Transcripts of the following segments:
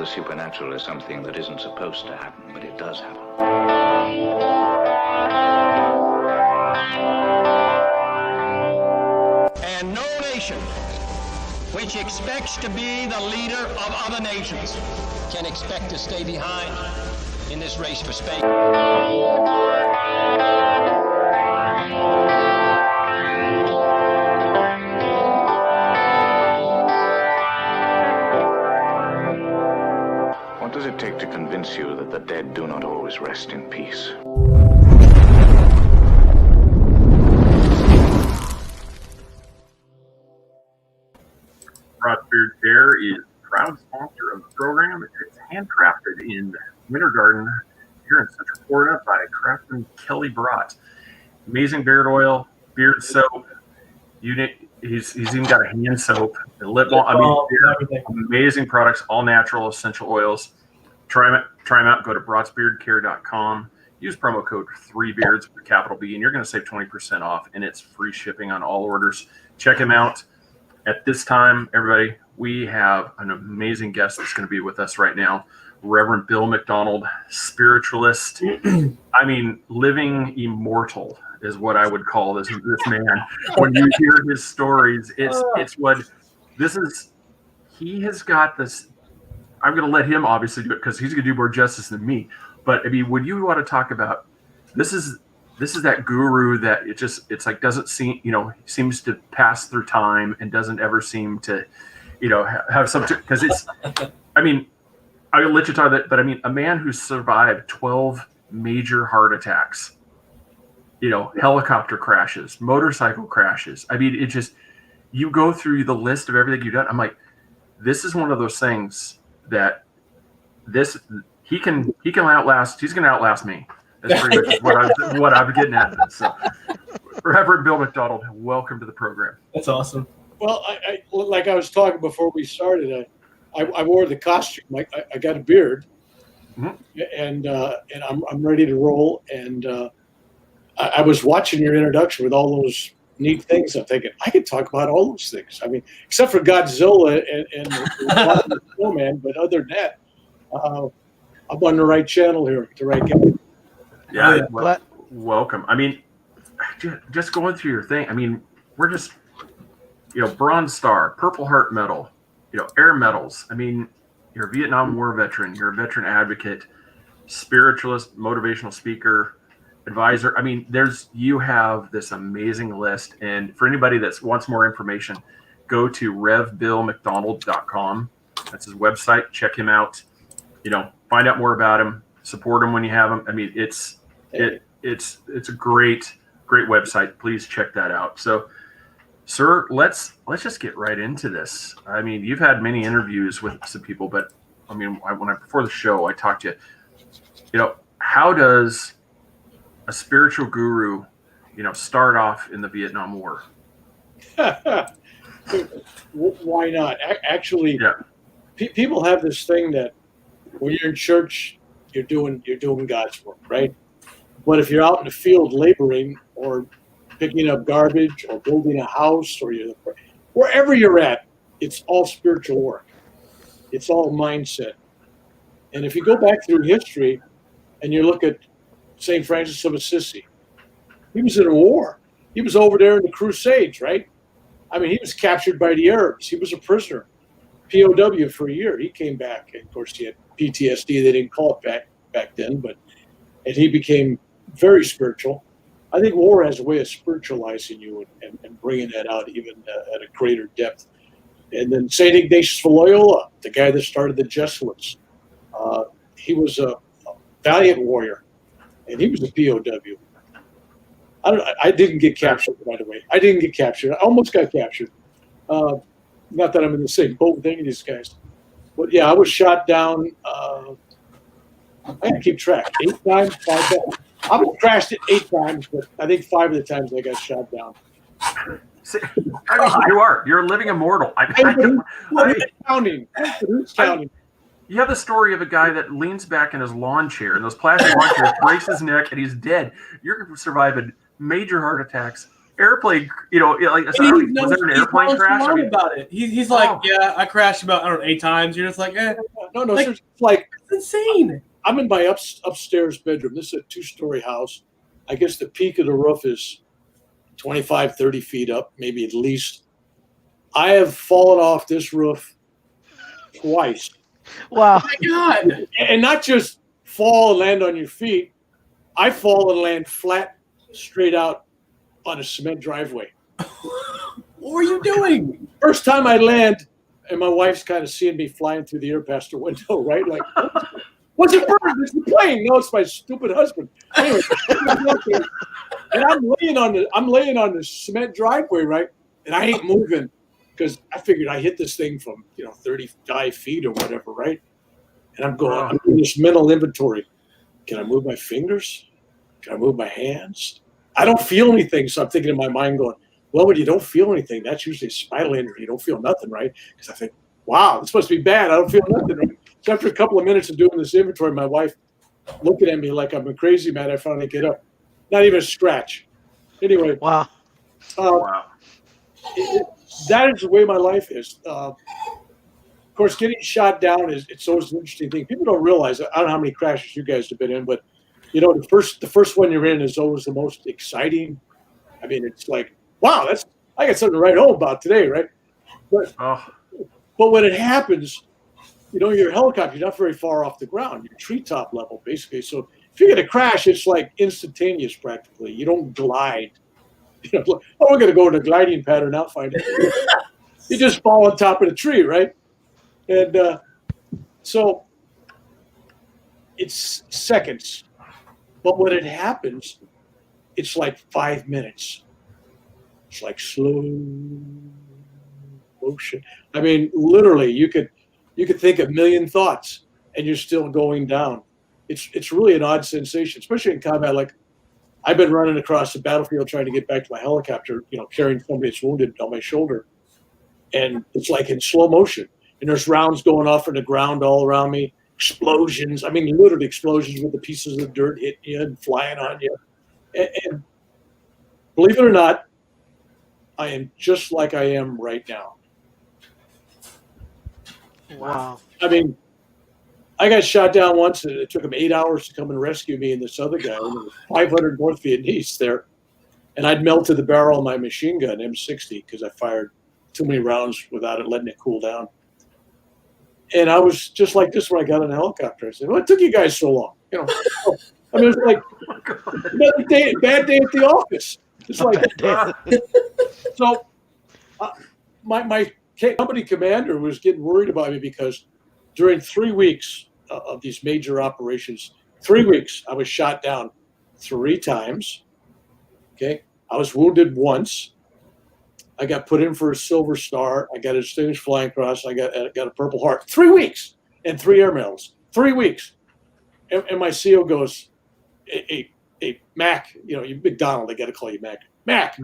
the supernatural is something that isn't supposed to happen, but it does happen. And no nation which expects to be the leader of other nations can expect to stay behind in this race for space. What does it take to convince you that the dead do not always rest in peace? Beard Care is a proud sponsor of the program. It's handcrafted in Winter Garden here in Central Florida by craftsman Kelly Brott. Amazing beard oil, beard soap. He's even got a hand soap, a lip balm. I mean, they're amazing products, all natural, essential oils. Try them out. Go to brottsbeardcare.com. Use promo code 3beards with a capital B, and you're going to save 20% off, and it's free shipping on all orders. Check him out. At this time, everybody, we have an amazing guest that's going to be with us right now, Reverend Bill McDonald, spiritualist. I mean, living immortal is what I would call this man. When you hear his stories, it's what this is. He has got this. I'm going to let him obviously do it because he's going to do more justice than me. But I mean, when you want to talk about this is that guru that it's like doesn't seem, seems to pass through time and doesn't ever seem to, have some, because it's, I mean, I'll let you talk that, but I mean, a man who survived 12 major heart attacks, helicopter crashes, motorcycle crashes. I mean, it just, you go through the list of everything you've done. I'm like, this is one of those things that he's going to outlast me. That's pretty much what I'm getting at this. So, Reverend Bill McDonald, welcome to the program. That's awesome. Well, I like I was talking before we started. I wore the costume. I got a beard, and I'm ready to roll. And I was watching your introduction with all those neat things. I'm thinking I could talk about all those things. I mean, except for Godzilla and the Snowman, but other than that, I'm on the right channel here, the right guy. Yeah, welcome. I mean, just going through your thing. I mean, we're just, Bronze Star, Purple Heart Medal, Air Medals. I mean, you're a Vietnam War veteran. You're a veteran advocate, spiritualist, motivational speaker, advisor. I mean, you have this amazing list. And for anybody that wants more information, go to revbillmcdonald.com. That's his website. Check him out. Find out more about him. Support him when you have him. I mean, it's a great website. Please check that out. So, sir, let's just get right into this. I mean, you've had many interviews with some people, but I mean, before the show, I talked to you. How does a spiritual guru, start off in the Vietnam War? Why not? Actually, people have this thing that when you're in church, you're doing God's work, right? But if you're out in the field laboring or picking up garbage or building a house or wherever you're at, it's all spiritual work. It's all mindset. And if you go back through history and you look at St. Francis of Assisi, he was in a war. He was over there in the Crusades, right? I mean, he was captured by the Arabs. He was a prisoner, POW for a year. He came back. And of course, he had PTSD. They didn't call it back then, and he became very spiritual. I think war has a way of spiritualizing you and bringing that out even at a greater depth. And then St. Ignatius of Loyola, the guy that started the Jesuits, he was a valiant warrior, and he was a POW. I didn't get captured, by the way. I didn't get captured. I almost got captured. Not that I'm in the same boat with any of these guys. But yeah, I was shot down. I can keep track. 8 times, 5 times. I was crashed it 8 times, but I think 5 of the times I got shot down. See, I mean, you're a living immortal. Who's counting? Who's counting? You have the story of a guy that leans back in his lawn chair, and those plastic lawn chairs breaks his neck, and he's dead. You're surviving major heart attacks. Airplane, was there an airplane crash? About it. He's like, I crashed about 8 times. You're just like, No, Like, seriously, it's like it's insane. I'm in my upstairs bedroom. This is a 2-story house. I guess the peak of the roof is 25, 30 feet up, maybe at least. I have fallen off this roof twice. Wow. Oh my God. And not just fall and land on your feet. I fall and land flat, straight out on a cement driveway. What were you doing? First time I land, and my wife's kind of seeing me flying through the air past her window, right? Like, what's it bird? It's the plane. No, it's my stupid husband. Anyway, and I'm laying on the cement driveway, right? And I ain't moving because I figured I hit this thing from 35 feet or whatever, right? And I'm doing this mental inventory. Can I move my fingers? Can I move my hands? I don't feel anything, so I'm thinking in my mind, going, well, when you don't feel anything, that's usually a spinal injury. You don't feel nothing, right? Because I think, wow, this must be bad. I don't feel nothing, right? So after a couple of minutes of doing this inventory, my wife looking at me like I'm a crazy man, I finally get up. Not even a scratch. Anyway. Wow. That is the way my life is. Of course, getting shot down it's always an interesting thing. People don't realize. I don't know how many crashes you guys have been in, but the first one you're in is always the most exciting. I mean, it's like, wow, I got something to write home about today, right? But when it happens, you're a helicopter. You're not very far off the ground. You're treetop level, basically. So if you get a crash, it's like instantaneous, practically. You don't glide. We're going to go in a gliding pattern now. Find it. You just fall on top of the tree, right? And so it's seconds. But when it happens, it's like 5 minutes. It's like slow motion. I mean, literally, you could think a million thoughts, and you're still going down. It's really an odd sensation, especially in combat. Like, I've been running across the battlefield trying to get back to my helicopter, carrying somebody that's wounded on my shoulder. And it's like in slow motion. And there's rounds going off in the ground all around me, explosions. I mean, literally explosions with the pieces of dirt hitting you and flying on you. And believe it or not, I am just like I am right now. Wow. I mean, I got shot down once, and it took them 8 hours to come and rescue me and this other guy. And there was 500 North Vietnamese there. And I'd melted the barrel of my machine gun, M60, because I fired too many rounds without it letting it cool down. And I was just like this when I got on the helicopter. I said, what took you guys so long? I mean, it was like bad day at the office. It's like, so my company commander was getting worried about me because during 3 weeks of these major operations, 3 weeks, I was shot down 3 times. Okay. I was wounded once. I got put in for a Silver Star. I got a Distinguished Flying Cross. I got a Purple Heart. 3 weeks and 3 air medals. 3 weeks. And my CO goes, hey, Mac, you McDonald, I got to call you Mac. Mac,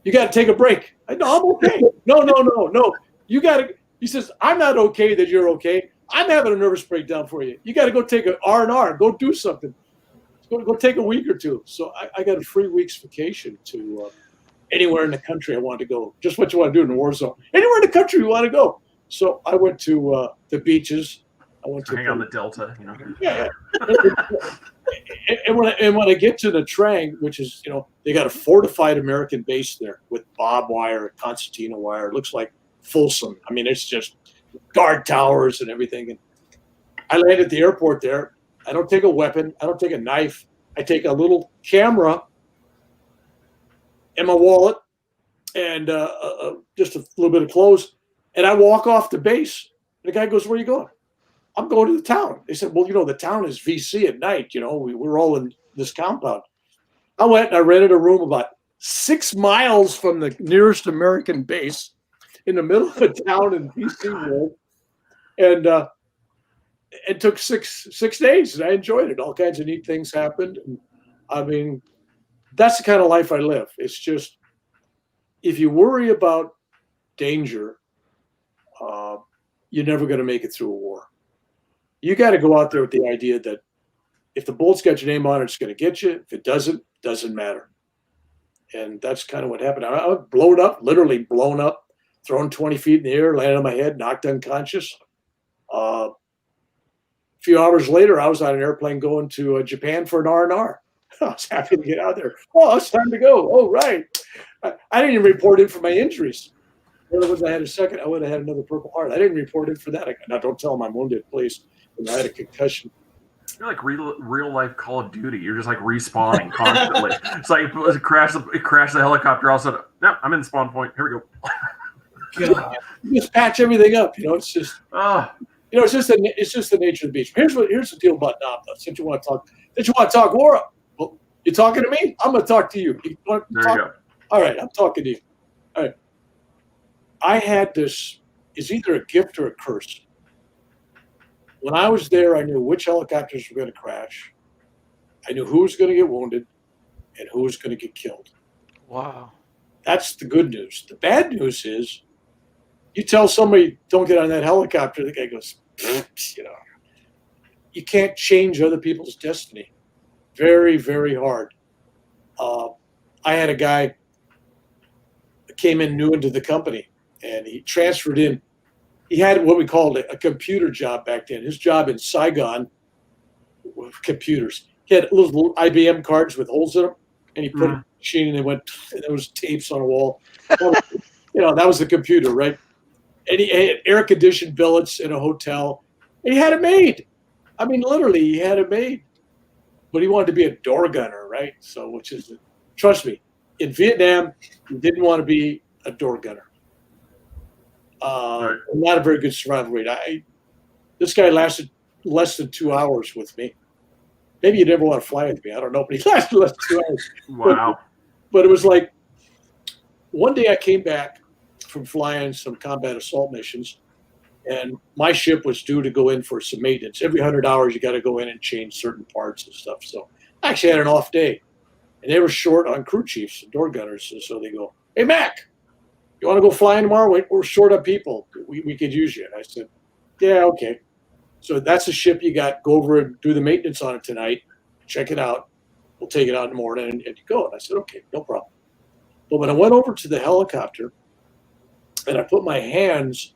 you got to take a break. No, I'm okay. No. You got to. He says, I'm not okay that you're okay. I'm having a nervous breakdown for you. You got to go take an R&R. Go do something. Go take a week or two. So I got a 3 weeks vacation to anywhere in the country I wanted to go. Just what you want to do in the war zone. Anywhere in the country you want to go. So I went to the beaches. I went to hang on the Delta. Yeah. And when I get to the Trang, which is, they got a fortified American base there with barbed wire, concertina wire. It looks like Folsom. I mean, it's just guard towers and everything. And I land at the airport there. I don't take a weapon. I don't take a knife. I take a little camera and my wallet and just a little bit of clothes. And I walk off the base. The guy goes, where are you going? I'm going to the town. They said, well, the town is VC at night. We're all in this compound. I went and I rented a room about 6 miles from the nearest American base in the middle of a town in VC world. And it took six days, and I enjoyed it. All kinds of neat things happened. And, I mean, that's the kind of life I live. It's just, if you worry about danger, you're never going to make it through a war. You got to go out there with the idea that if the bullet's got your name on it, it's going to get you. If it doesn't matter. And that's kind of what happened. I was literally blown up, thrown 20 feet in the air, landed on my head, knocked unconscious. A few hours later, I was on an airplane going to Japan for an R&R. I was happy to get out there. Oh, it's time to go. Oh, right. I didn't even report in for my injuries. Otherwise, I had a second, I would have had another Purple Heart. I didn't report in for that. Now, don't tell them I'm wounded, please. I had a concussion. You're like real life Call of Duty. You're just like respawning constantly. It's like it crashed the helicopter. All of a sudden, no, I'm in the spawn point. Here we go. God. You just patch everything up. It's just, it's just the nature of the beach. Here's the deal about Napa. Since you want to talk war, well, you talking to me? I'm going to talk to you. There you go. All right, I'm talking to you. All right. I had this, is either a gift or a curse. When I was there, I knew which helicopters were going to crash. I knew who was going to get wounded and who was going to get killed. Wow. That's the good news. The bad news is you tell somebody, don't get on that helicopter, the guy goes, You can't change other people's destiny. Very, very hard. I had a guy that came in new into the company, and he transferred in. He had what we called a computer job back then. His job in Saigon with computers. He had little IBM cards with holes in them, and he put a machine, and and there was tapes on a wall. That was the computer, right? And he had air-conditioned billets in a hotel. And he had it made. I mean, literally, he had it made. But he wanted to be a door gunner, right? So, trust me, in Vietnam, he didn't want to be a door gunner. Right. Not a very good survival rate. This guy lasted less than 2 hours with me. Maybe you never want to fly with me. I don't know, but he lasted less than 2 hours. Wow. But it was like, one day I came back from flying some combat assault missions, and my ship was due to go in for some maintenance. Every 100 hours, you got to go in and change certain parts and stuff. So I actually had an off day, and they were short on crew chiefs and door gunners. And so they go, "Hey, Mac, you want to go flying tomorrow? We're short on people. We could use you." And I said, "Yeah, okay." So that's the ship you got. Go over and do the maintenance on it tonight. Check it out. We'll take it out in the morning and you go. And I said, "Okay, no problem." But when I went over to the helicopter and I put my hands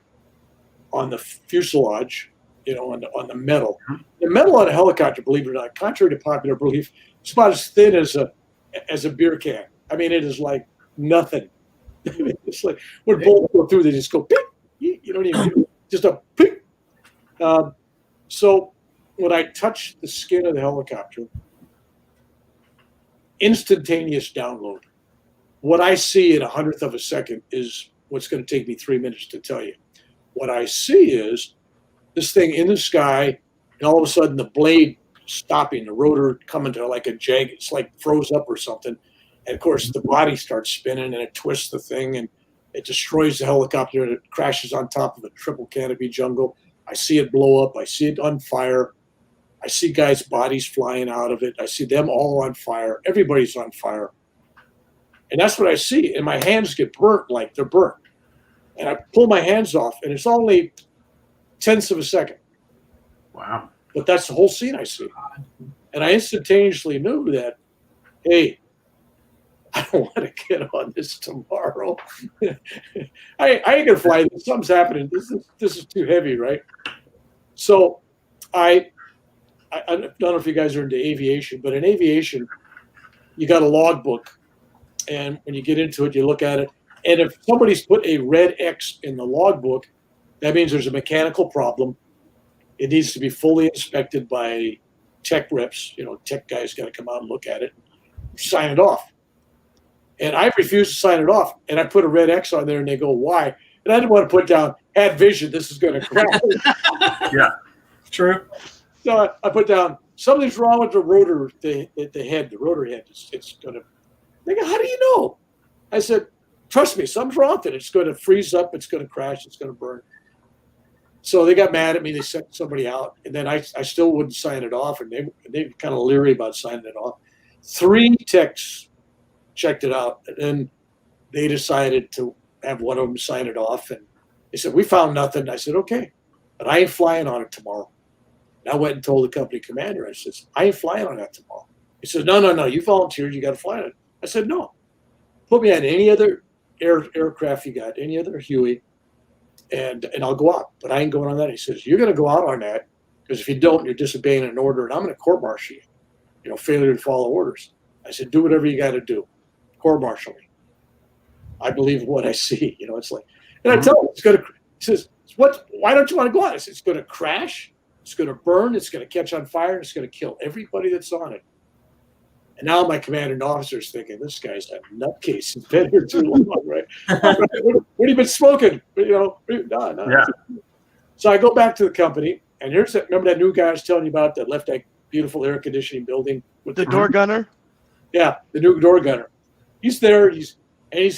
on the fuselage, on the metal. The metal on a helicopter, believe it or not, contrary to popular belief, it's about as thin as a beer can. I mean, it is like nothing. It's like when bullets go through, they just go ping. You don't even just a ping. So when I touch the skin of the helicopter, instantaneous download. What I see in 100th of a second is what's going to take me 3 minutes to tell you. What I see is this thing in the sky, and all of a sudden the blade stopping, the rotor coming to like a jag. It's like froze up or something. And of course, the body starts spinning and it twists the thing and it destroys the helicopter and it crashes on top of a triple canopy jungle. I see it blow up. I see it on fire. I see guys' bodies flying out of it. I see them all on fire. Everybody's on fire. And that's what I see. And my hands get burnt like they're burnt. And I pull my hands off, and it's only tenths of a second. Wow. But that's the whole scene I see. And I instantaneously knew that, hey, I don't want to get on this tomorrow. I ain't gonna fly this. Something's happening. This is too heavy, right? So I don't know if you guys are into aviation, but in aviation, you got a logbook, and when you get into it, you look at it. And if somebody's put a red X in the logbook, that means there's a mechanical problem. It needs to be fully inspected by tech reps. Tech guys got to come out and look at it, sign it off. And I refused to sign it off. And I put a red X on there, and they go, "Why?" And I didn't want to put down, "Had vision, this is going to crash." Yeah, True. So I put down, "Something's wrong with the rotor, the head, the rotor head. It's going to." They go, "How do you know?" I said, "Trust me, something's wrong with it. It's going to freeze up. It's going to crash. It's going to burn." So they got mad at me. They sent somebody out, and then I still wouldn't sign it off, and they were kind of leery about signing it off. 3 techs checked it out, and then they decided to have one of them sign it off, and they said, "We found nothing." I said, "Okay, but I ain't flying on it tomorrow." And I went and told the company commander. I said, "I ain't flying on that tomorrow." He said, No. You volunteered. You got to fly on it." I said, "No. Put me on any other aircraft you got, any other Huey, and I'll go out, but I ain't going on that. He says, you're going to go out on that, because if you don't, you're disobeying an order, and I'm going to court-martial you, failure to follow orders. I said, do whatever you got to do. Court-martial me. I believe what I see. It's like, and I tell him, it's going to, he says, why don't you want to go out? I said, it's going to crash, it's going to burn, it's going to catch on fire, and it's going to kill everybody that's on it. And now my commanding officer is thinking, this guy's a nutcase. He's been here too long, right? What have you been smoking? No. Yeah. So I go back to the company, and remember that new guy I was telling you about that left that beautiful air conditioning building with The door gunner? Yeah, the new door gunner. He's there. He's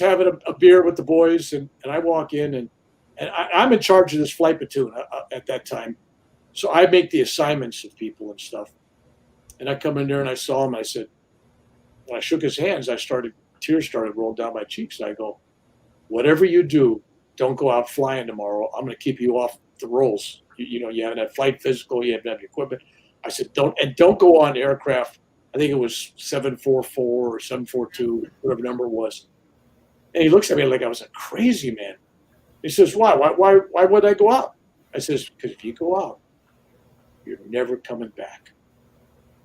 having a beer with the boys, and I walk in, and I'm in charge of this flight platoon at that time. So I make the assignments of people and stuff. And I come in there, and I saw him. I said, when I shook his hands, tears started rolling down my cheeks. And I go, whatever you do, don't go out flying tomorrow. I'm going to keep you off the rolls. You haven't had flight physical, you haven't had equipment. I said, don't go on aircraft. I think it was 744 or 742, whatever number it was. And he looks at me like I was a crazy man. He says, why would I go out? I says, because if you go out, you're never coming back.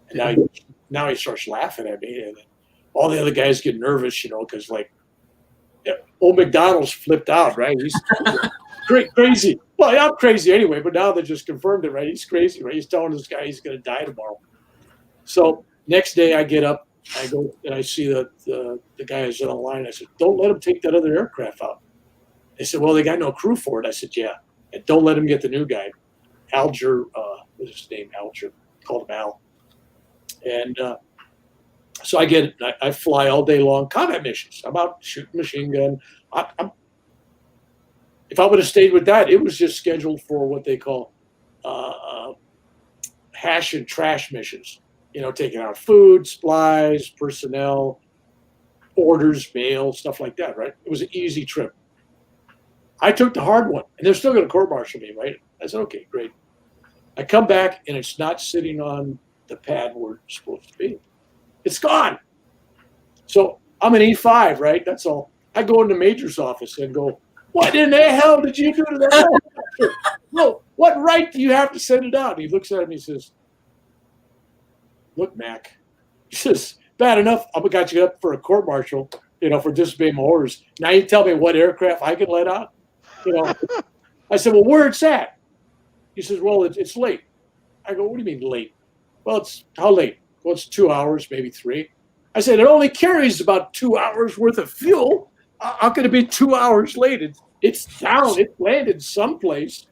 And now he starts laughing at me, and all the other guys get nervous, because old McDonald's flipped out, right? He's crazy. Well, I'm crazy anyway, but now they just confirmed it, right? He's crazy, right? He's telling this guy he's going to die tomorrow. So next day I get up, I go and I see the guy who's on the line. I said, don't let him take that other aircraft out. They said, well, they got no crew for it. I said, yeah. And don't let him get the new guy. Alger, what's his name? Alger. Called him Al. And so I fly all day long combat missions. I'm out shooting machine gun. If I would have stayed with that, it was just scheduled for what they call hash and trash missions. Taking out food, supplies, personnel, orders, mail, stuff like that, right? It was an easy trip. I took the hard one, and they're still going to court-martial me, right? I said, okay, great. I come back, and it's not sitting on the pad where it's supposed to be. It's gone. So I'm an E5, right? That's all. I go into Major's office and go, what in the hell did you do to that? No, what right do you have to send it out? And he looks at me and he says, look, Mac, he says, bad enough, I got you up for a court-martial, for disobeying my orders. Now you tell me what aircraft I can let out? I said, well, where it's at? He says, well, it's late. I go, what do you mean late? Well, it's how late? Well, it's 2 hours, maybe 3. I said, it only carries about 2 hours worth of fuel. How could it be 2 hours late? It's down. It landed someplace,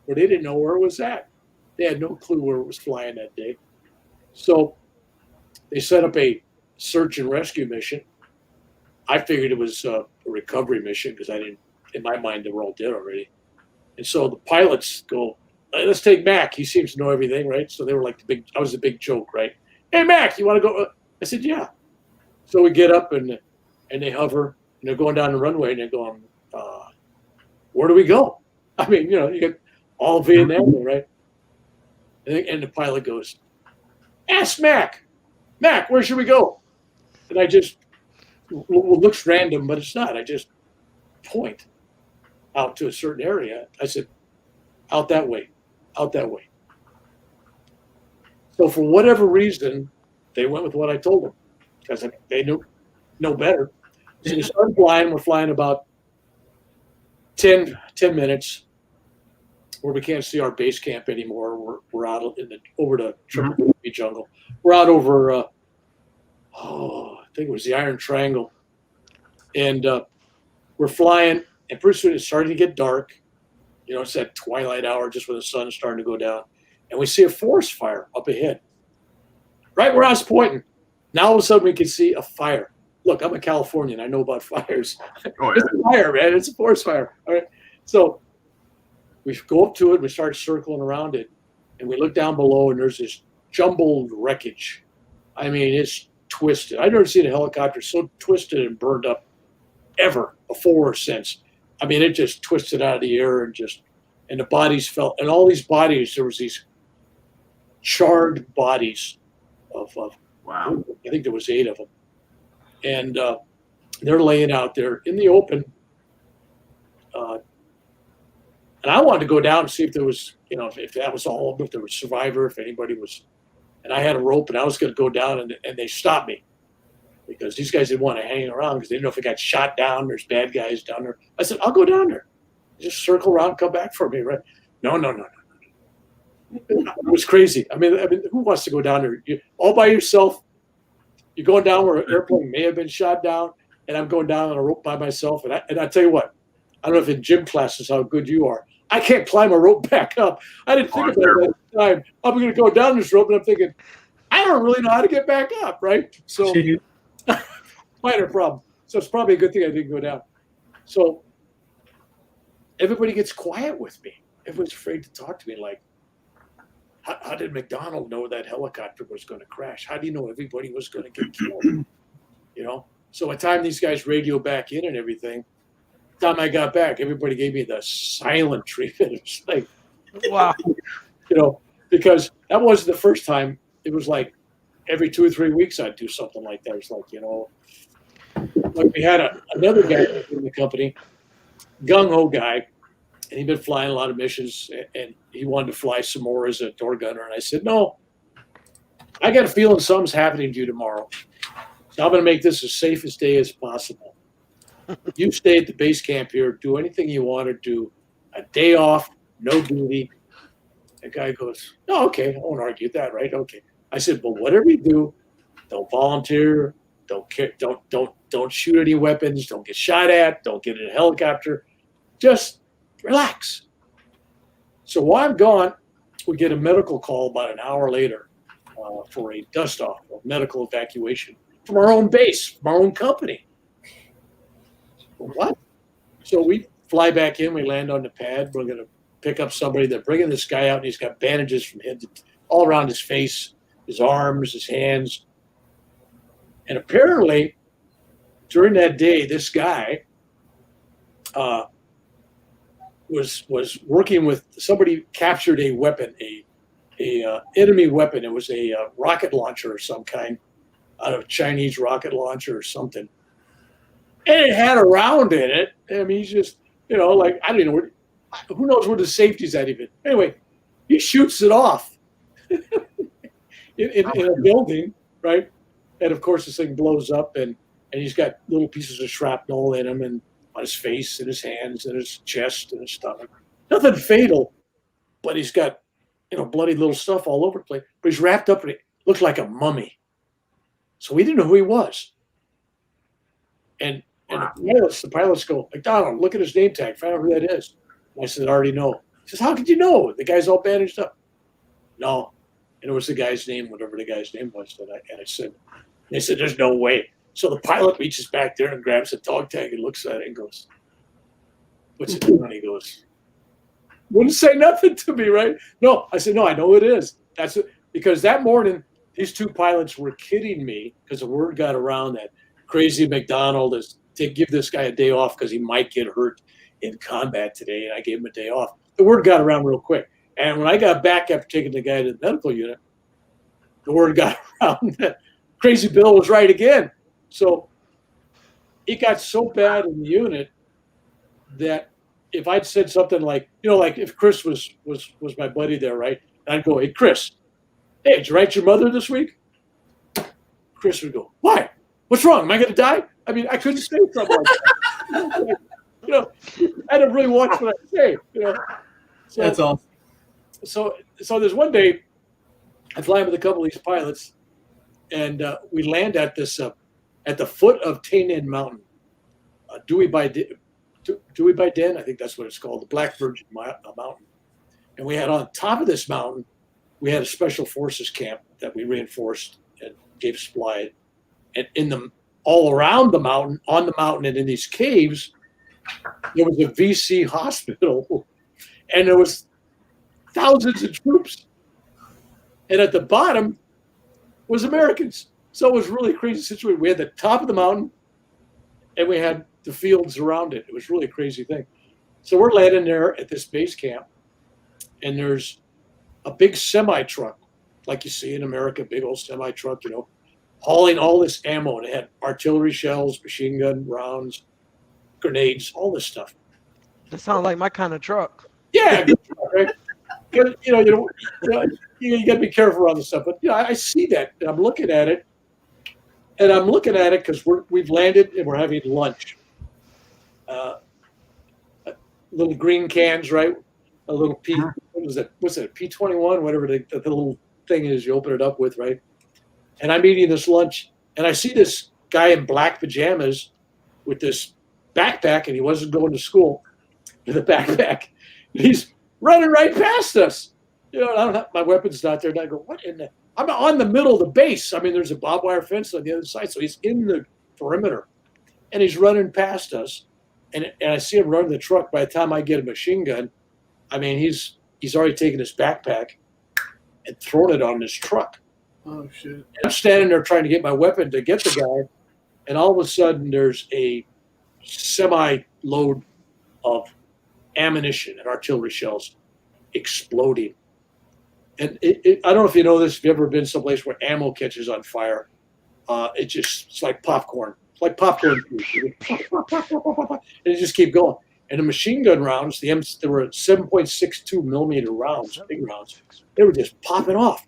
but they didn't know where it was at. They had no clue where it was flying that day. So they set up a search and rescue mission. I figured it was a recovery mission because in my mind, they were all dead already. And so the pilots go, let's take Mac. He seems to know everything, right? So they were like I was the big joke, right? Hey, Mac, you want to go? I said, yeah. So we get up and they hover, and they're going down the runway, and they're going, where do we go? I mean, you get all Vietnam, right? And the pilot goes, ask Mac. Mac, where should we go? And I just, looks random, but it's not. I just point out to a certain area. I said, out that way. So for whatever reason, they went with what I told them because they knew no better. So we started flying. We're flying about 10 minutes where we can't see our base camp anymore. We're out over the Triple B jungle. We're out over, I think it was the Iron Triangle. And we're flying, and pretty soon it's starting to get dark. It's that twilight hour just when the sun is starting to go down. And we see a forest fire up ahead, right where I was pointing. Now all of a sudden we can see a fire. Look, I'm a Californian. I know about fires. Oh, yeah. It's a fire, man. It's a forest fire. All right. So we go up to it. We start circling around it. And we look down below, and there's this jumbled wreckage. I mean, it's twisted. I've never seen a helicopter so twisted and burned up ever before or since. I mean, it just twisted out of the air and the bodies fell. And all these bodies, there was these charred bodies of wow. I think there was 8 of them. And they're laying out there in the open, And I wanted to go down and see if there was, if that was all, if there was a survivor, if anybody was. And I had a rope, and I was going to go down, and they stopped me because these guys didn't want to hang around because they didn't know if it got shot down. There's bad guys down there. I said, I'll go down there. Just circle around, come back for me, right? No. It was crazy. I mean, who wants to go down there? All by yourself. You're going down where an airplane may have been shot down, and I'm going down on a rope by myself. And I tell you what, I don't know if in gym classes how good you are. I can't climb a rope back up. I didn't think about it at the time. I'm going to go down this rope, and I'm thinking, I don't really know how to get back up, right? So, minor problem. So it's probably a good thing I didn't go down. So everybody gets quiet with me. Everyone's afraid to talk to me. Like, how did McDonald know that helicopter was going to crash? How do you know everybody was going to get killed? So by the time these guys radio back in and everything, the time I got back, everybody gave me the silent treatment. It was like, wow. Because that wasn't the first time. It was like every 2 or 3 weeks I'd do something like that. It's like, like we had another guy in the company, gung-ho guy, and he'd been flying a lot of missions, and he wanted to fly some more as a door gunner. And I said, no, I got a feeling something's happening to you tomorrow. So I'm going to make this as safe as day as possible. You stay at the base camp here, do anything you want to do, a day off, no duty. The guy goes, oh, okay, I won't argue with that, right? Okay. I said, but whatever you do, don't volunteer, don't shoot any weapons, don't get shot at, don't get in a helicopter, just relax. So while I'm gone, we get a medical call about an hour later for a dust-off, or medical evacuation from our own base, from our own company. What? So we fly back in, we land on the pad, we're going to pick up somebody. They're bringing this guy out, and he's got bandages from head to all around his face, his arms, his hands. And apparently, during that day, this guy was working with somebody. Captured a weapon, a enemy weapon. It was a rocket launcher of some kind, out of a Chinese rocket launcher or something. And it had a round in it. I mean, he's just, like, I don't know who knows where the safety's at even. Anyway, he shoots it off in a building, right? And of course, this thing blows up, and he's got little pieces of shrapnel in him, and on his face, and his hands, and his chest, and his stomach. Nothing fatal, but he's got, bloody little stuff all over the place. But he's wrapped up in it. Looked like a mummy. So we didn't know who he was. And the pilots go, McDonald, look at his name tag. Find out who that is. And I said, I already know. He says, how could you know? The guy's all bandaged up. No. And it was the guy's name, whatever the guy's name was. And I said, they said, there's no way. So the pilot reaches back there and grabs a dog tag and looks at it and goes, what's it doing? He goes, wouldn't say nothing to me, right? No. I said, no, I know who it is. That's it. Because that morning, these two pilots were kidding me because the word got around that crazy McDonald is to give this guy a day off because he might get hurt in combat today, and I gave him a day off. The word got around real quick. And when I got back after taking the guy to the medical unit, the word got around that Crazy Bill was right again. So it got so bad in the unit that if I'd said something like, like if Chris was my buddy there, right? And I'd go, hey, Chris, hey, did you write your mother this week? Chris would go, why? What's wrong? Am I going to die? I mean, I couldn't say something like that. I had to really watch what I say. So, that's awesome. So there's one day I fly with a couple of these pilots, and we land at this at the foot of Tainan Mountain, Dewey by Den, I think that's what it's called, the Black Virgin Mountain. And we had on top of this mountain, we had a special forces camp that we reinforced and gave supply. And all around the mountain, on the mountain, and in these caves, there was a VC hospital, and there was thousands of troops. And at the bottom was Americans. So it was really a crazy situation. We had the top of the mountain, and we had the fields around it. It was really a crazy thing. So we're landing there at this base camp, and there's a big semi-truck, like you see in America, big old semi-truck, hauling all this ammo. And it had artillery shells, machine gun rounds, grenades, all this stuff. That sounds like my kind of truck. Yeah, good truck, right? You got to be careful around this stuff. But I see that, and I'm looking at it, because we've landed and we're having lunch. Little green cans, right? A little P. What was it? What's it? P21, whatever the little thing is you open it up with, right? And I'm eating this lunch, and I see this guy in black pajamas with this backpack, and he wasn't going to school with a backpack. He's running right past us. I don't have my weapon's not there. And I go, what in the? I'm on the middle of the base. I mean, there's a barbed wire fence on the other side, so he's in the perimeter, and he's running past us. And I see him running the truck. By the time I get a machine gun, I mean, he's already taken his backpack and thrown it on his truck. Oh, shit. And I'm standing there trying to get my weapon to get the guy, and all of a sudden there's a semi-load of ammunition and artillery shells exploding. And I don't know if you know this, if you've ever been someplace where ammo catches on fire, it's like popcorn. It's like popcorn. And it just keep going. And the machine gun rounds, there were 7.62 millimeter rounds, big rounds. They were just popping off.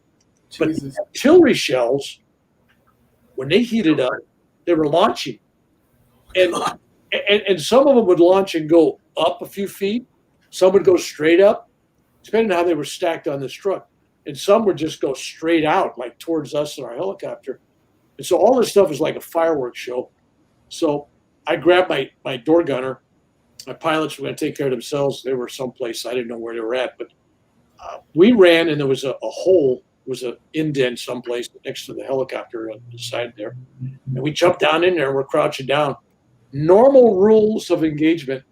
But the artillery shells, when they heated up, they were launching. And some of them would launch and go up a few feet. Some would go straight up, depending on how they were stacked on this truck. And some would just go straight out, like towards us in our helicopter. And so all this stuff is like a fireworks show. So I grabbed my door gunner. My pilots were going to take care of themselves. They were someplace. I didn't know where they were at. But we ran, and there was a hole. It was an indent someplace next to the helicopter on the side there. And we jumped down in there, and we're crouching down. Normal rules of engagement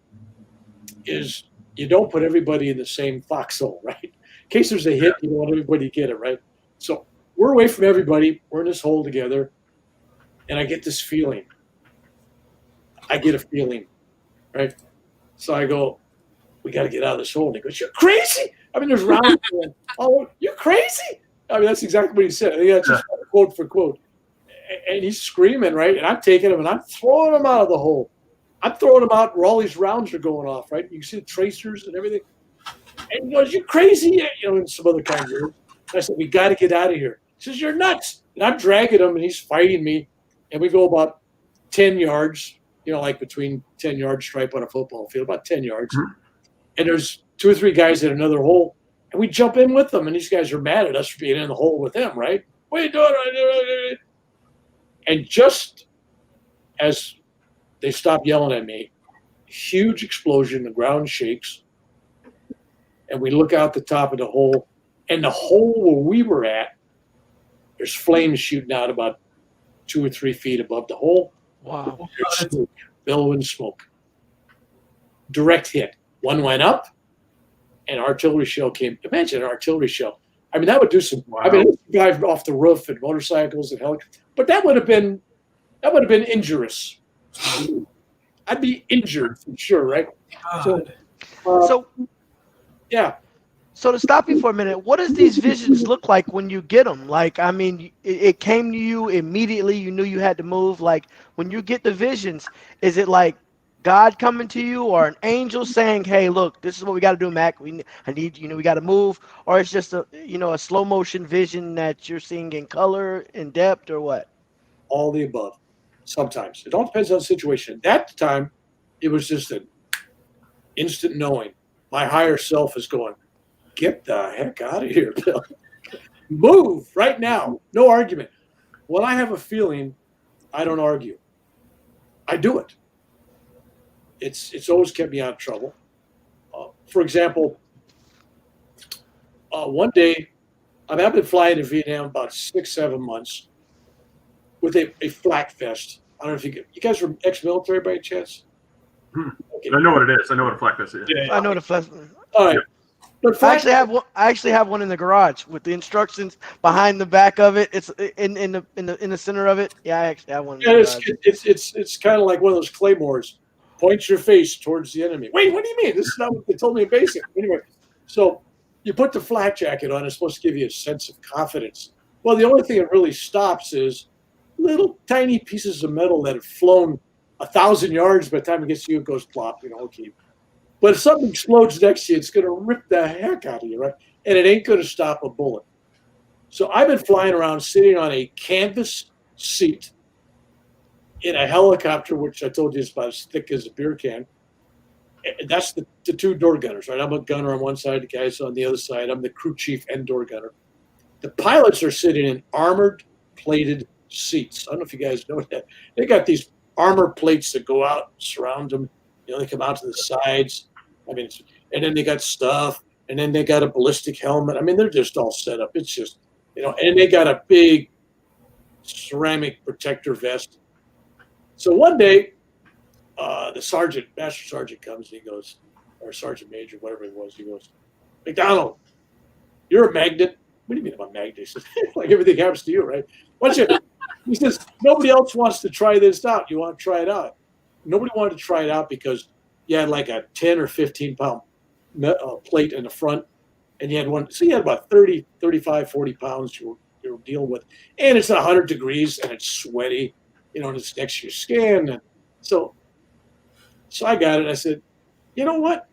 is you don't put everybody in the same foxhole, right? In case there's a hit, you don't want everybody to get it, right? So we're away from everybody. We're in this hole together. And I get this feeling. I get a feeling, right? So I go, we got to get out of this hole. And he goes, you're crazy. I mean, there's rounds going, oh, you're crazy. I mean, that's exactly what he said. I think that's just quote for quote. And he's screaming, right? And I'm taking him and I'm throwing him out of the hole. I'm throwing him out where all these rounds are going off, right? You can see the tracers and everything. And he goes, you're crazy. And some other kind of words. I said, we got to get out of here. He says, you're nuts. And I'm dragging him and he's fighting me. And we go about 10 yards, like between 10-yard stripe on a football field, about 10 yards. Mm-hmm. And there's 2 or 3 guys in another hole. And we jump in with them. And these guys are mad at us for being in the hole with them, right? What are you doing? And just as they stop yelling at me, huge explosion, the ground shakes. And we look out the top of the hole. And the hole where we were at, there's flames shooting out about 2 or 3 feet above the hole. Wow. There's smoke, billowing smoke. Direct hit. One went up, and an artillery shell came. Imagine an artillery shell. I mean, that would do some. Wow. I mean, guys off the roof and motorcycles and helicopters. But that would have been injurious. I'd be injured for sure, right? So, yeah. So to stop you for a minute, what does these visions look like when you get them? Like, I mean, it came to you immediately. You knew you had to move. Like, when you get the visions, is it like God coming to you or an angel saying, hey, look, this is what we got to do, Mac. We got to move. Or it's just a slow motion vision that you're seeing in color, in depth, or what? All the above. Sometimes. It all depends on the situation. At that time, it was just an instant knowing. My higher self is going, get the heck out of here, Bill. Move right now. No argument. When I have a feeling, I don't argue. I do it. It's always kept me out of trouble. For example, one day, I've been flying to Vietnam about 6-7 months with a flak vest. I don't know if you guys were ex-military by any chance? Okay. I know what it is. I know what a flak vest is. Yeah. I know the flak. All right. But I actually have one in the garage with the instructions behind the back of it. It's in the center of it. Yeah, I actually have one. It's kind of like one of those claymores. Point your face towards the enemy. Wait, what do you mean? This is not what they told me in basic. Anyway, so you put the flak jacket on. It's supposed to give you a sense of confidence. Well, the only thing that really stops is little tiny pieces of metal that have flown 1,000 yards. By the time it gets to you, it goes plop. Okay. But if something explodes next to you, it's going to rip the heck out of you, right? And it ain't going to stop a bullet. So I've been flying around sitting on a canvas seat in a helicopter, which I told you is about as thick as a beer can. And that's the two door gunners, right? I'm a gunner on one side, the guys on the other side. I'm the crew chief and door gunner. The pilots are sitting in armored plated seats. I don't know if you guys know that. They got these armor plates that go out, surround them. They come out to the sides. I mean, and then they got stuff, and then they got a ballistic helmet. I mean, they're just all set up. It's just, and they got a big ceramic protector vest. So one day, the master sergeant comes and he goes, or sergeant major, whatever it was, he goes, McDonald, you're a magnet. What do you mean I'm a magnet? He says, like everything happens to you, right? He says, nobody else wants to try this out. You want to try it out? Nobody wanted to try it out because you had like a 10 or 15 pound plate in the front, and you had one. So you had about 30, 35, 40 pounds you were dealing with. And it's 100 degrees and it's sweaty, and it's next to your skin. And so I got it. I said, you know what?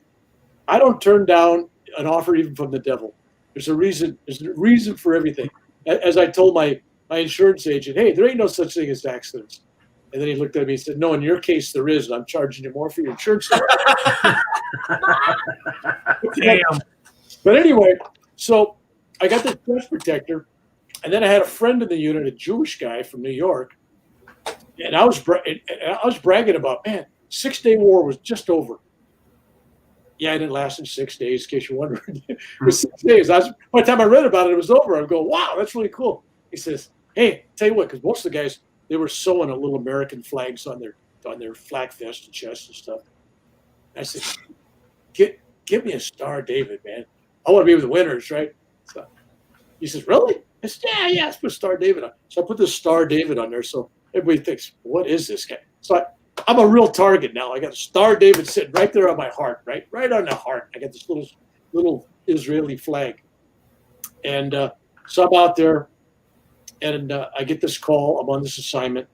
I don't turn down an offer even from the devil. There's a reason. There's a reason for everything. As I told my insurance agent, hey, there ain't no such thing as accidents. And then he looked at me and said, no, in your case there is, and I'm charging you more for your insurance. Damn. But anyway, so I got this chest protector, and then I had a friend in the unit, a Jewish guy from New York, and I was bragging about, man, 6-day war was just over. Yeah, it didn't last in 6 days, in case you're wondering. It was 6 days. By the time I read about it, it was over. I'm going, wow, that's really cool. He says, hey, tell you what, because most of the guys, they were sewing a little American flags on their flak vest and chest and stuff. I said, give me a Star David, man. I want to be with the winners, right? So he says, really? I said, yeah, let's put Star David on. So I put this Star David on there, so everybody thinks, what is this guy? So I'm a real target now. I got a Star David sitting right there on my heart, right on the heart. I got this little Israeli flag. And so I'm out there, and I get this call. I'm on this assignment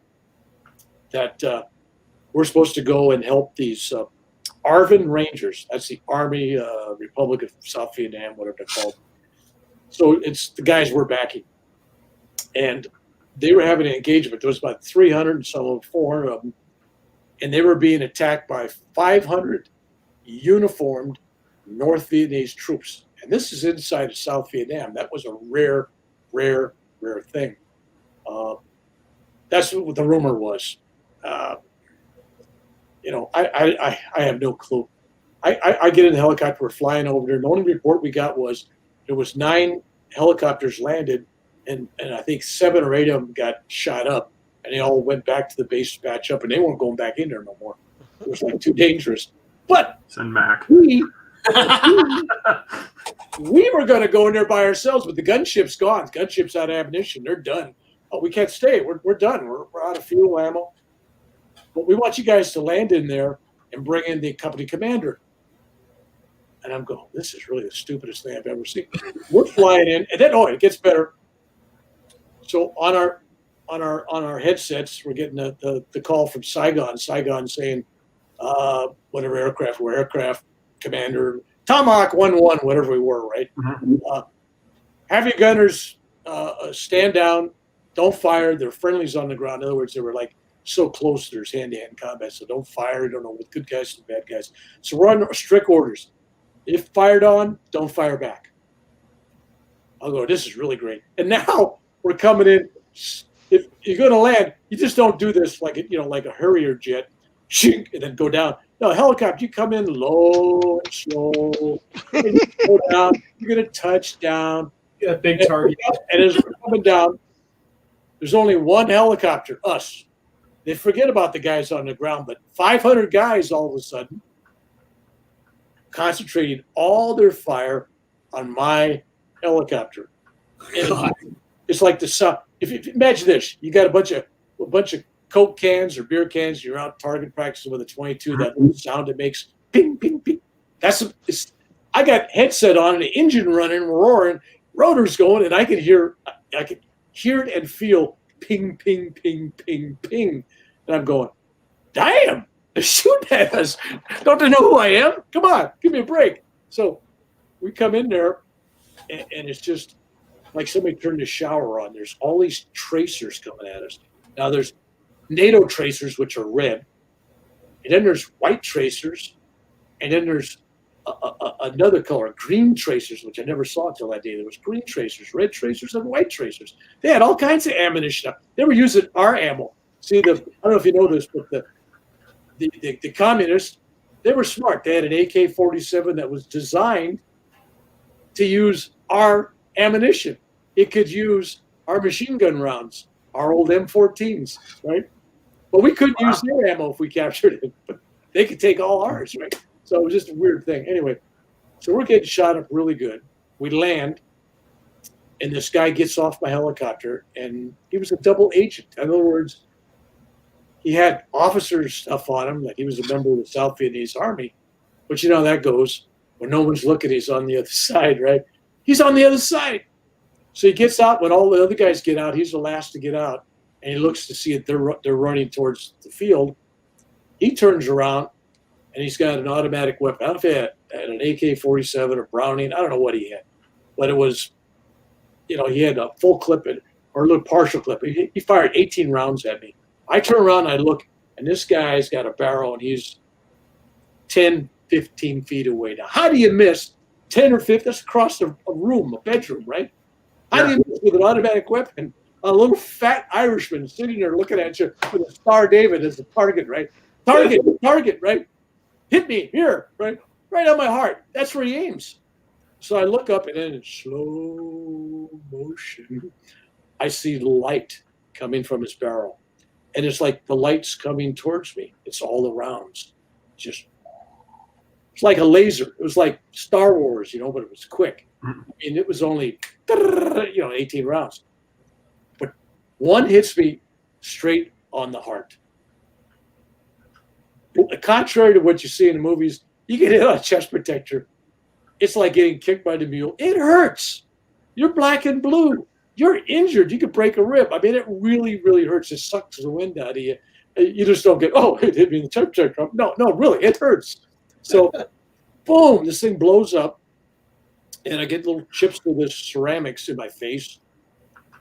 that we're supposed to go and help these Arvin Rangers. That's the Army Republic of South Vietnam, whatever they're called. So it's the guys we're backing. And they were having an engagement. There was about 300 and some of them, 400 of them. And they were being attacked by 500 uniformed North Vietnamese troops. And this is inside of South Vietnam. That was a rare thing. That's what the rumor was. I have no clue. I get in the helicopter, we're flying over there. The only report we got was there was 9 helicopters landed, and I think 7 or 8 of them got shot up. And they all went back to the base to patch up, and they weren't going back in there no more. It was like too dangerous. But send Mac. We were going to go in there by ourselves, but the gunship's gone. The gunship's out of ammunition. They're done. Oh, we can't stay. We're done. We're out of fuel ammo. But we want you guys to land in there and bring in the company commander. And I'm going, this is really the stupidest thing I've ever seen. We're flying in, and then it gets better. So on our headsets, we're getting the call from Saigon saying, whatever aircraft commander, Tomahawk 1-1, whatever we were, right? Mm-hmm. Have your gunners stand down, don't fire. They're friendlies on the ground. In other words, they were like so close there's hand-to-hand combat, so don't fire. Don't know with good guys and bad guys. So we're on strict orders. If fired on, don't fire back. I'll go, this is really great. And now we're coming in. If you're going to land, you just don't do this like a Harrier jet, and then go down. No, helicopter, you come in low and slow, and you go down. You're going to touch down. You got a big target. And as we're coming down, there's only one helicopter, us. They forget about the guys on the ground, but 500 guys all of a sudden concentrating all their fire on my helicopter. It's like the sun. If you imagine this, you got a bunch of Coke cans or beer cans. You're out target practicing with a 22. That little sound it makes, ping, ping, ping. I got headset on and the engine running, roaring, rotors going, and I can hear it and feel ping, ping, ping, ping, ping. And I'm going, damn, They're shooting at us. Don't they know who I am? Come on, give me a break. So we come in there, and it's just like somebody turned the shower on. There's all these tracers coming at us. Now there's NATO tracers, which are red, and then there's white tracers, and then there's another color, green tracers, which I never saw until that day. There was green tracers, red tracers, and white tracers. They had all kinds of ammunition. They were using our ammo. See, I don't know if you know this, but the communists, they were smart. They had an AK-47 that was designed to use our ammunition. It could use our machine gun rounds, our old M14s, right? But we couldn't use their ammo if we captured it. But they could take all ours, right? So it was just a weird thing. Anyway, so we're getting shot up really good. We land, and this guy gets off my helicopter, and he was a double agent. In other words, he had officer stuff on him, like he was a member of the South Vietnamese Army. But you know how that goes. When no one's looking, he's on the other side, right? He's on the other side. So he gets out. When all the other guys get out, he's the last to get out. And he looks to see it. They're running towards the field. He turns around, and he's got an automatic weapon. I don't know if he had an AK-47 or Browning. I don't know what he had. But it was, he had a full clip or a little partial clip. He fired 18 rounds at me. I turn around, and I look, and this guy's got a barrel, and he's 10, 15 feet away. Now, how do you miss 10 or 15? That's across a room, a bedroom, right? How do you miss with an automatic weapon? A little fat Irishman sitting there looking at you with a Star David as a target, right? Target, right? Hit me here, right? Right on my heart. That's where he aims. So I look up, and then in slow motion, I see light coming from his barrel. And it's like the light's coming towards me. It's all the rounds. It's like a laser. It was like Star Wars, but it was quick. And it was only, 18 rounds. But one hits me straight on the heart. Contrary to what you see in the movies, you get hit on a chest protector. It's like getting kicked by the mule. It hurts. You're black and blue. You're injured. You could break a rib. I mean, it really, really hurts. It sucks the wind out of you. You just don't get, it hit me in the chest protector. No, really, it hurts. So, boom, this thing blows up, and I get little chips of this ceramics in my face,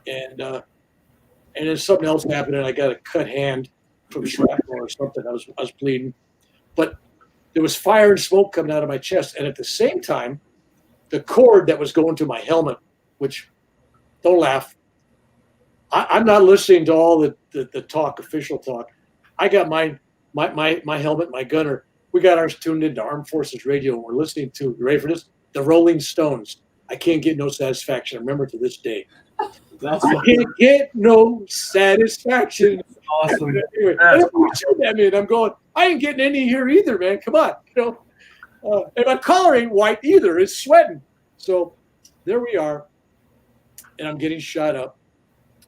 and then something else happened, and I got a cut hand from shrapnel or something. I was bleeding, but there was fire and smoke coming out of my chest, and at the same time, the cord that was going to my helmet, which, don't laugh, I'm not listening to all the talk, official talk. I got my helmet, my gunner. We got ours tuned into Armed Forces Radio, and we're listening to, you ready for this? The Rolling Stones. I can't get no satisfaction. I remember to this day. I can't get no satisfaction. Awesome. Anyway, I'm going, I ain't getting any here either, man. Come on. And my collar ain't white either. It's sweating. So there we are. And I'm getting shot up.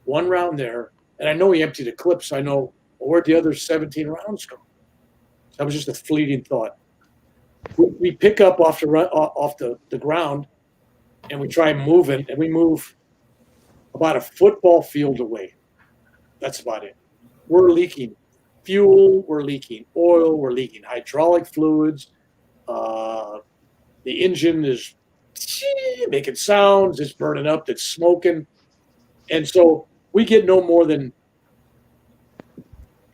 One round there. And I know he emptied a clip, so I know, where'd the other 17 rounds go? That was just a fleeting thought. We pick up off the ground, and we try moving, and we move about a football field away. That's about it. We're leaking fuel, we're leaking oil, we're leaking hydraulic fluids. The engine is making sounds, it's burning up, it's smoking. And so we get no more than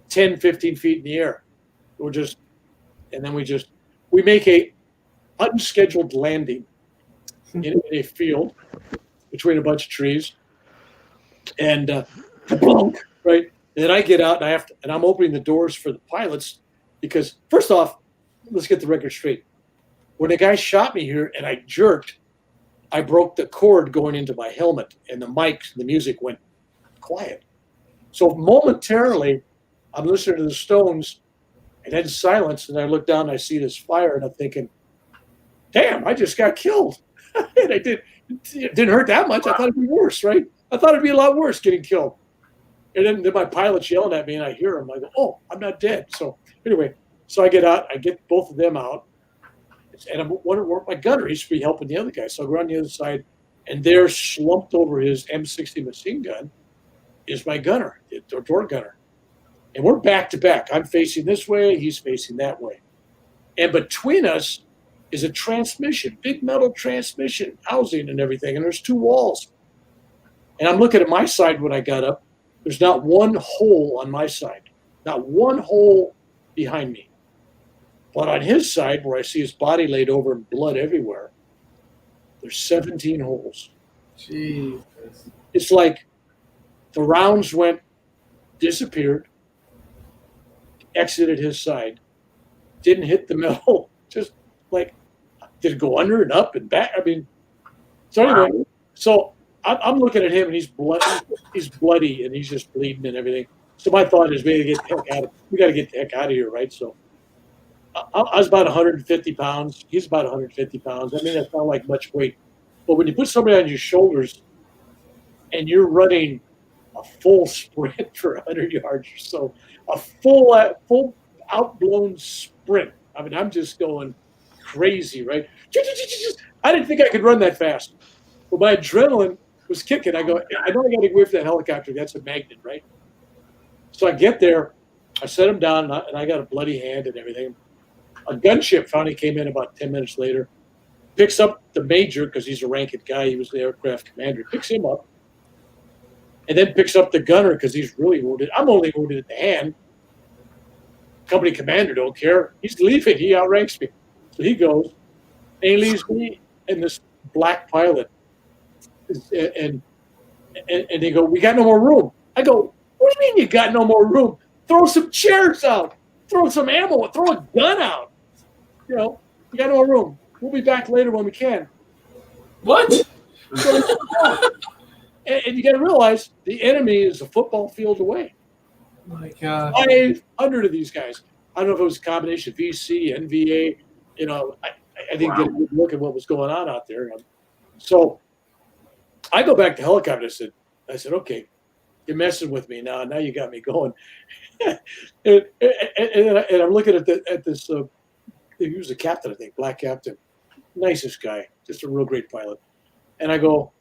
10, 15 feet in the air. We make a unscheduled landing in a field between a bunch of trees, and right. And then I get out, and I'm opening the doors for the pilots, because first off, let's get the record straight. When the guy shot me here and I jerked, I broke the cord going into my helmet, and the mics, the music went quiet. So momentarily, I'm listening to the Stones, and then silence, and I look down and I see this fire, and I'm thinking, damn, I just got killed. And it didn't hurt that much. I thought it'd be worse, right? I thought it'd be a lot worse getting killed. And then my pilot's yelling at me, and I hear him. I go, oh, I'm not dead. So anyway, I get out. I get both of them out. And I'm wondering where my gunner, he should be helping the other guy. So I go on the other side, and there, slumped over his M60 machine gun, is my gunner, the door gunner. And we're back to back. I'm facing this way, he's facing that way. And between us is a transmission, big metal transmission, housing and everything. And there's 2 walls. And I'm looking at my side when I got up. There's not one hole on my side, not one hole behind me. But on his side, where I see his body laid over and blood everywhere, there's 17 holes. Jesus. It's like the rounds disappeared, exited his side, didn't hit the metal, just like, did it go under and up and back? I mean, so anyway, so I'm looking at him and he's bloody and he's just bleeding and everything. So my thought is, we got to get the heck out of here, right? So I was about 150 pounds. He's about 150 pounds. I mean, that's not like much weight. But when you put somebody on your shoulders and you're running a full sprint for 100 yards or so, a full outblown sprint. I mean, I'm just going crazy, right? I didn't think I could run that fast. But my adrenaline was kicking. I go, I know I got to go for that helicopter. That's a magnet, right? So I get there. I set him down, and I got a bloody hand and everything. A gunship finally came in about 10 minutes later, picks up the major, because he's a ranking guy. He was the aircraft commander. Picks him up, and then picks up the gunner because he's really wounded. I'm only wounded at the hand. Company commander don't care. He's leaving. He outranks me. So he goes, and he leaves me and this black pilot. And they go, we got no more room. I go, what do you mean you got no more room? Throw some chairs out. Throw some ammo. Throw a gun out. You know, we got no more room. We'll be back later when we can. What? And you got to realize the enemy is a football field away. Oh my God. 500 of these guys. I don't know if it was a combination of VC, NVA. You know, I didn't get a good look at what was going on out there. So I go back to helicopter. I said, okay, you're messing with me now. Now you got me going. and I'm looking at this. He was a captain, I think, black captain, nicest guy, just a real great pilot. And I go,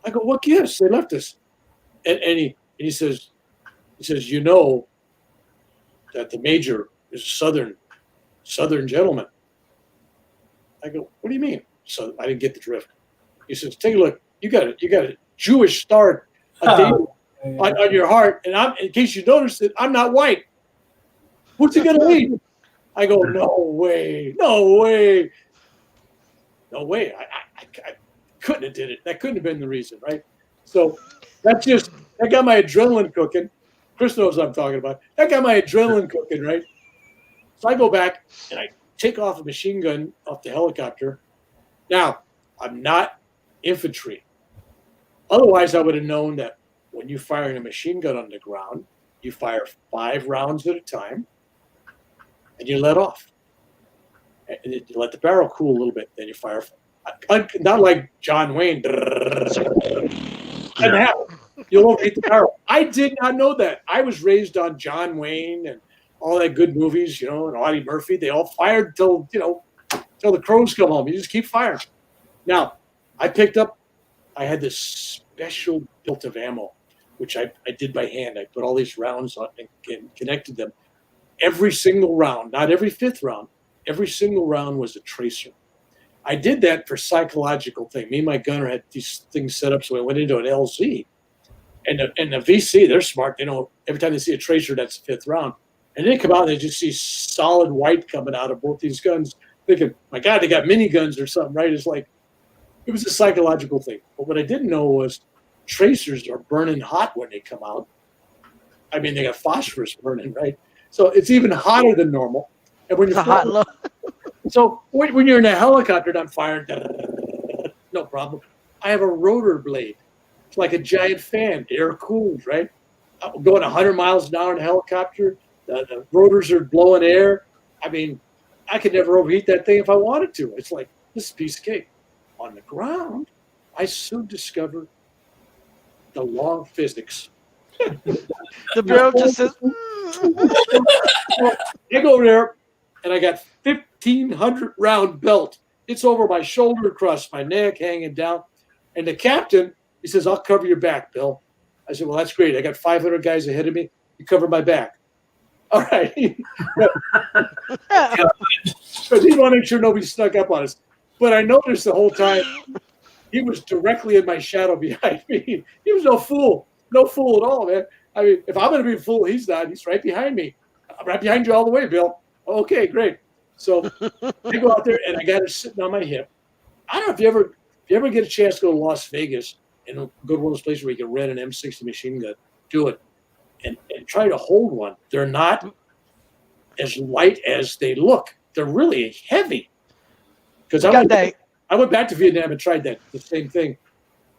what gives? They left us. And he says, you know that the major is a southern gentleman. I go, what do you mean? So I didn't get the drift. He says, take a look. You got a Jewish star on your heart, and in case you noticed it, I'm not white. What's he gonna mean? I go, no way. I couldn't have did it. That couldn't have been the reason, right? So that got my adrenaline cooking. Chris knows what I'm talking about. That got my adrenaline cooking, right? So I go back and I take off a machine gun off the helicopter. Now, I'm not infantry. Otherwise, I would have known that when you're firing a machine gun on the ground, you fire 5 rounds at a time and you let off. And you let the barrel cool a little bit, then you fire. Not like John Wayne. You'll overheat the barrel. I did not know that. I was raised on John Wayne and all that good movies, you know, and Audie Murphy. They all fired till the crows come home. You just keep firing. Now, I had this special built of ammo, which I did by hand. I put all these rounds on and connected them. Every single round, not every 5th round, every single round was a tracer. I did that for psychological thing. Me and my gunner had these things set up, so I went into an LZ. And the VC, they're smart. They know every time they see a tracer, that's the 5th round. And they come out and they just see solid white coming out of both these guns. Thinking, my God, they got miniguns or something, right? It's like, it was a psychological thing. But what I didn't know was tracers are burning hot when they come out. I mean, they got phosphorus burning, right? So it's even hotter than normal. And when you're so when you're in a helicopter and I'm firing, no problem. I have a rotor blade. It's like a giant fan, air cooled, right? I'm going 100 miles an hour in a helicopter. The rotors are blowing air. I mean, I could never overheat that thing if I wanted to. It's like, this is a piece of cake. On the ground, I soon discovered the law of physics. The barrel just says, I go over there, and I got 1,500 round belt. It's over my shoulder, across my neck, hanging down. And the captain, he says, I'll cover your back, Bill. I said, well, that's great. I got 500 guys ahead of me. You cover my back. All right. Because he wanted to make sure nobody snuck up on us. But I noticed the whole time he was directly in my shadow behind me. He was no fool. No fool at all, man. I mean, if I'm going to be a fool, he's not. He's right behind me. I'm right behind you all the way, Bill. Okay, great. So I go out there, and I got it sitting on my hip. I don't know if you ever get a chance to go to Las Vegas and go to one of those places where you can rent an M60 machine gun, do it, and try to hold one. They're not as light as they look. They're really heavy. Because I went back to Vietnam and tried the same thing,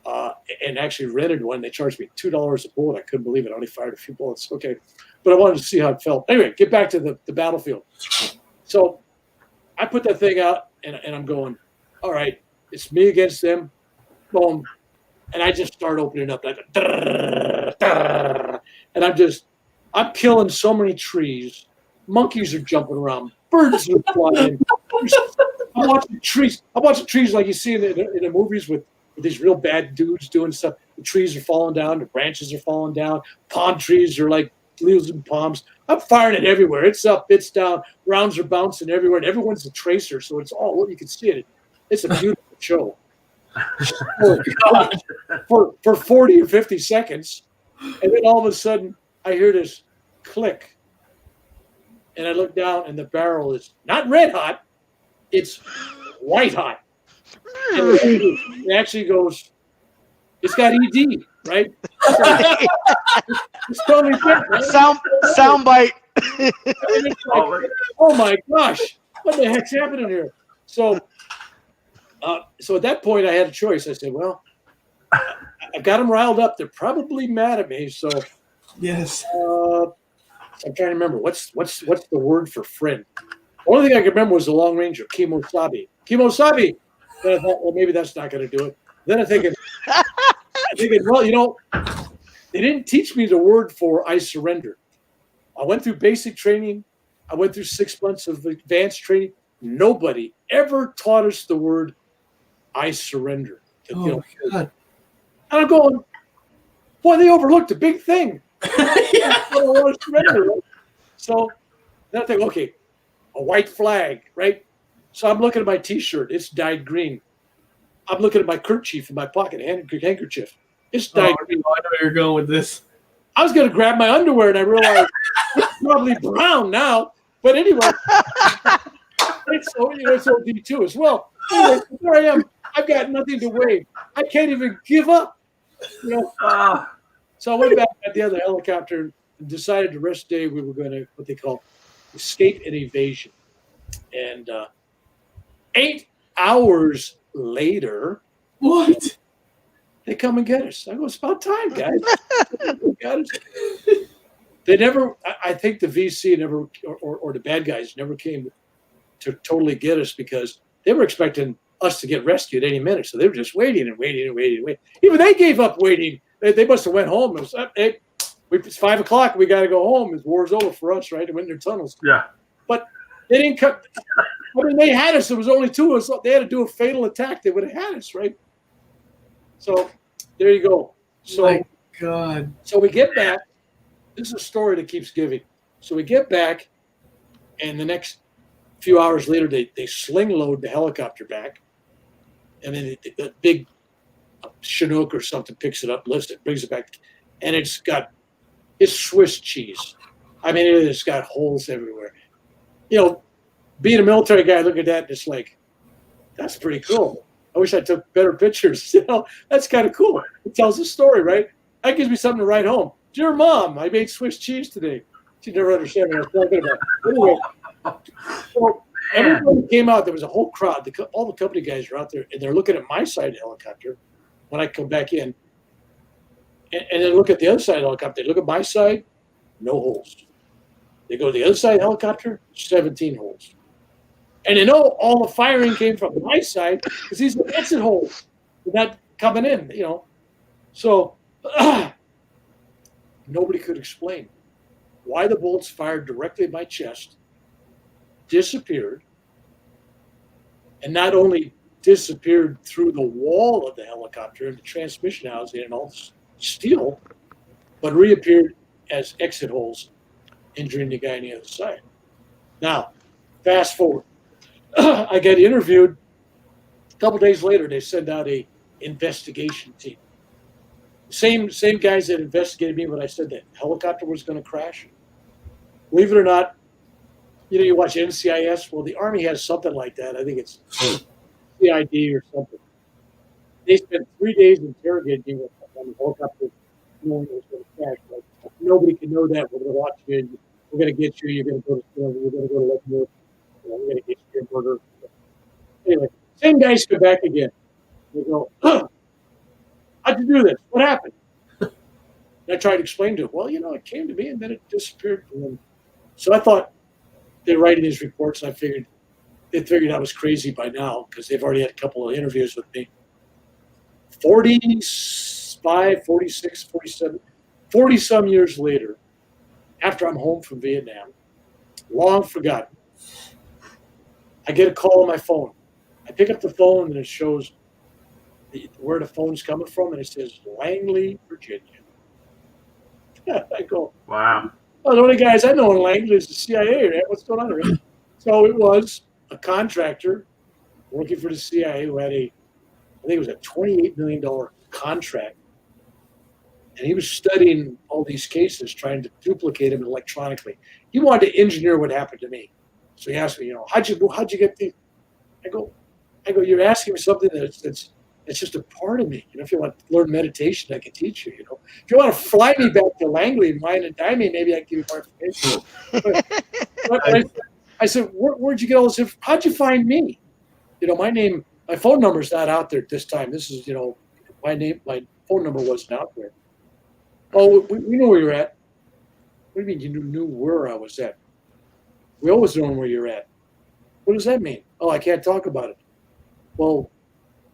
and actually rented one. They charged me $2 a bullet. I couldn't believe it. I only fired a few bullets. Okay, but I wanted to see how it felt. Anyway, get back to the battlefield. So I put that thing out, and I'm going, all right, it's me against them. Boom. And I just start opening up like, and I'm killing so many trees. Monkeys are jumping around. Birds are flying. I'm watching trees. Like you see in the movies with these real bad dudes doing stuff. The trees are falling down. The branches are falling down. Palm trees are like losing palms. I'm firing it everywhere. It's up, it's down. Rounds are bouncing everywhere. And everyone's a tracer, so it's all you can see it. It's a beautiful show. For 40 or 50 seconds, and then all of a sudden I hear this click, and I look down, and the barrel is not red hot, it's white hot. And it actually goes, it's got ED, right? It's totally different, right? Sound bite. Like, oh my gosh, what the heck's happening here? So at that point, I had a choice. I said, well, I got them riled up. They're probably mad at me. So Yes. I'm trying to remember what's the word for friend. The only thing I could remember was the Long Ranger, Kimosabi. Kimosabi. Then I thought, well, maybe that's not going to do it. Then I'm thinking, well, they didn't teach me the word for I surrender. I went through basic training. I went through 6 months of advanced training. Nobody ever taught us the word I surrender. Oh, my God. And I'm going, boy, they overlooked a big thing. I don't want to surrender. Right? So then I think, okay, a white flag, right? So I'm looking at my T-shirt. It's dyed green. I'm looking at my kerchief in my pocket, handkerchief. It's dyed green. I know where you're going with this. I was going to grab my underwear, and I realized it's probably brown now. But anyway, it's OD2 as well. Anyway, there I am. I've got nothing to wave. I can't even give up. So I went back at the other helicopter and decided the rest of the day we were going to what they call escape and evasion. And 8 hours later, What? they come and get us. I go, it's about time, guys. Got us. They never. I think the VC never, or the bad guys never came to totally get us because they were expecting us to get rescued any minute. So they were just waiting and waiting and waiting and waiting. Even they gave up waiting. They must have went home. It was, hey, it's 5 o'clock. We got to go home. The war's over for us, right? They went in their tunnels. Yeah. But they didn't cut. I mean, they had us. There was only 2 of us. They had to do a fatal attack. They would have had us, right? So there you go. So, My God. So we get back. This is a story that keeps giving. So we get back, and the next few hours later, they sling load the helicopter back, and then the big Chinook or something picks it up, lifts it, brings it back, and it's Swiss cheese. I mean, it's got holes everywhere. Being a military guy, look at that, and it's like, that's pretty cool. I wish I took better pictures. That's kind of cool. It tells a story, right? That gives me something to write home. Dear Mom, I made Swiss cheese today. She never understood what I was talking about. Anyway, so everybody came out. There was a whole crowd. All the company guys are out there, and they're looking at my side of the helicopter when I come back in. And then look at the other side of the helicopter. They look at my side, no holes. They go to the other side of the helicopter, 17 holes. And they know all the firing came from my side because these are exit holes. They're not coming in, So nobody could explain why the bullets fired directly at my chest, disappeared, and not only disappeared through the wall of the helicopter and the transmission housing and all the steel, but reappeared as exit holes, injuring the guy on the other side. Now, fast forward. I get interviewed. A couple days later, they send out a investigation team. Same guys that investigated me when I said that helicopter was going to crash. Believe it or not, you watch NCIS. Well, the Army has something like that. I think it's CID or something. They spent 3 days interrogating me on the helicopter, knowing it was going to crash. Like, nobody can know that. We're going to watch you. We're going to get you. You're going to go to jail. We're going to go to Leavenworth. We're going to get you a murder. Anyway, same guys come back again. They go, how'd you do this? What happened? And I tried to explain to them. Well, it came to me and then it disappeared from them. So I thought they're writing these reports, and they figured I was crazy by now because they've already had a couple of interviews with me. 45, 46, 47, 40-some years later, after I'm home from Vietnam, long forgotten, I get a call on my phone. I pick up the phone, and it shows where the phone's coming from, and it says Langley, Virginia. I go, Wow. well, the only guys I know in Langley is the CIA, right? What's going on, right? So it was a contractor working for the CIA who had I think it was a $28 million contract. And he was studying all these cases, trying to duplicate them electronically. He wanted to engineer what happened to me. So he asked me, how'd you get these? I go, you're asking me something that's just a part of me. If you want to learn meditation, I can teach you. If you want to fly me back to Langley and wine and dine me, maybe I can give you more information. But I said, where'd you get all this? How'd you find me? My phone number's not out there at this time. This is, my phone number wasn't out there. Oh, we know where you're at. What do you mean you knew where I was at? We always know where you're at. What does that mean? Oh, I can't talk about it. Well,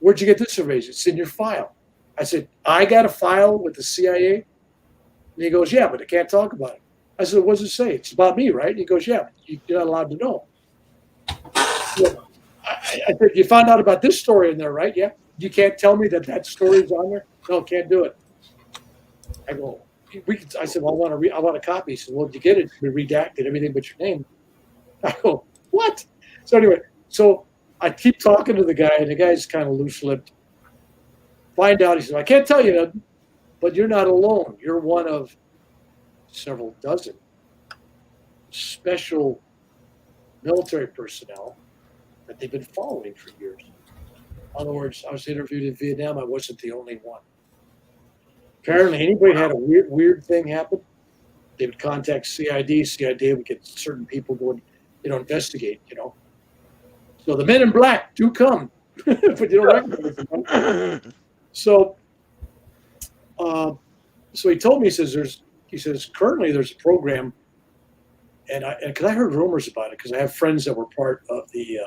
where'd you get this information? It's in your file. I said, I got a file with the CIA? And he goes, yeah, but I can't talk about it. I said, what does it say? It's about me, right? And he goes, yeah, you're not allowed to know. So I said, you found out about this story in there, right? Yeah. You can't tell me that story's on there? No, can't do it. I go, I said, well, I want a copy. He said, well, did you get it? It's been redacted, everything but your name. I go, what? So anyway, I keep talking to the guy, and the guy's kind of loose-lipped. Find out, he said, I can't tell you nothing, but you're not alone. You're one of several dozen special military personnel that they've been following for years. In other words, I was interviewed in Vietnam. I wasn't the only one. Apparently, anybody had a weird thing happen, they would contact CID. CID would get certain people going, investigate, So the men in black do come, but you don't recognize them. So he told me, he says currently there's a program, and because I heard rumors about it, because I have friends that were part of the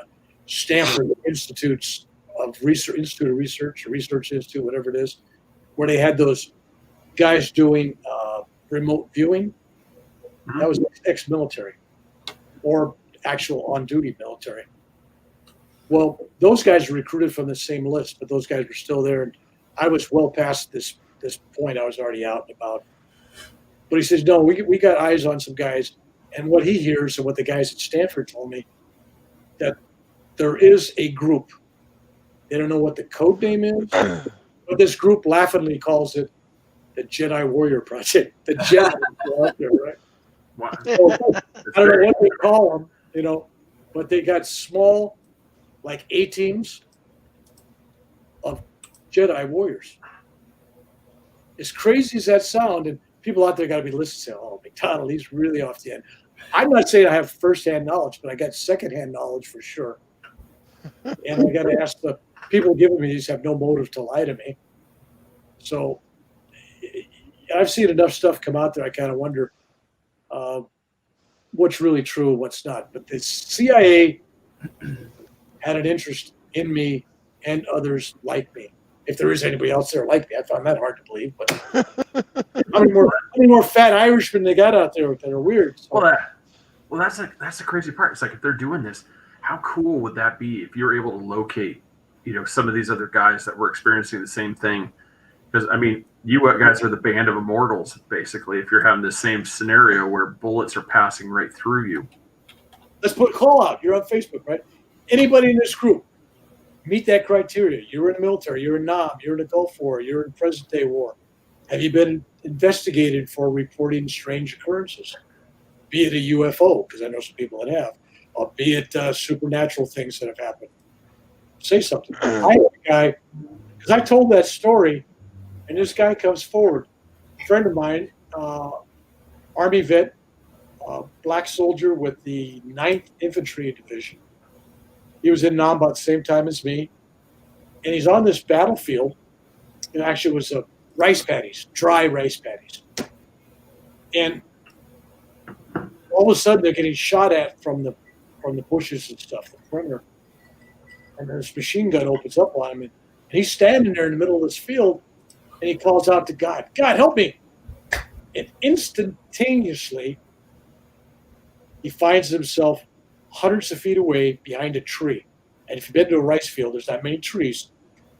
Stanford Institute of Research, whatever it is, where they had those guys doing remote viewing. That was ex-military or actual on-duty military. Well, those guys were recruited from the same list, but those guys were still there. And I was well past this point. I was already out and about. But he says, no, we got eyes on some guys. And what he hears and what the guys at Stanford told me, that there is a group. They don't know what the code name is, but this group laughingly calls it the Jedi Warrior Project. The Jedi are out there, right? Wow. So, I don't know what they call them, but they got small, like A teams of Jedi warriors. As crazy as that sound, and people out there got to be listening, saying, oh, McDonald, he's really off the end. I'm not saying I have firsthand knowledge, but I got secondhand knowledge for sure. And I got to ask the people giving me these have no motive to lie to me. So I've seen enough stuff come out there. I kind of wonder what's really true and what's not. But the CIA had an interest in me and others like me. If there is anybody else there like me, I found that hard to believe. But how many more fat Irishmen they got out there that are weird? So. Well, that's the crazy part. It's like if they're doing this, how cool would that be if you're able to locate, some of these other guys that were experiencing the same thing, Because, I mean, you guys are the band of immortals, basically, if you're having the same scenario where bullets are passing right through you. Let's put a call out. You're on Facebook, right? Anybody in this group meet that criteria? You're in the military. You're in NAM. You're in the Gulf War. You're in present-day war. Have you been investigated for reporting strange occurrences? Be it a UFO, because I know some people that have, or be it supernatural things that have happened. Say something. I had a guy, because I told that story, and this guy comes forward. A friend of mine, Army vet, black soldier with the 9th Infantry Division. He was in Nam about the same time as me. And he's on this battlefield. It actually was rice paddies, dry rice paddies. And all of a sudden they're getting shot at from the bushes and stuff, the perimeter. And this machine gun opens up on him. And he's standing there in the middle of this field. And he calls out to God, God, help me. And instantaneously, he finds himself hundreds of feet away behind a tree. And if you've been to a rice field, there's not many trees,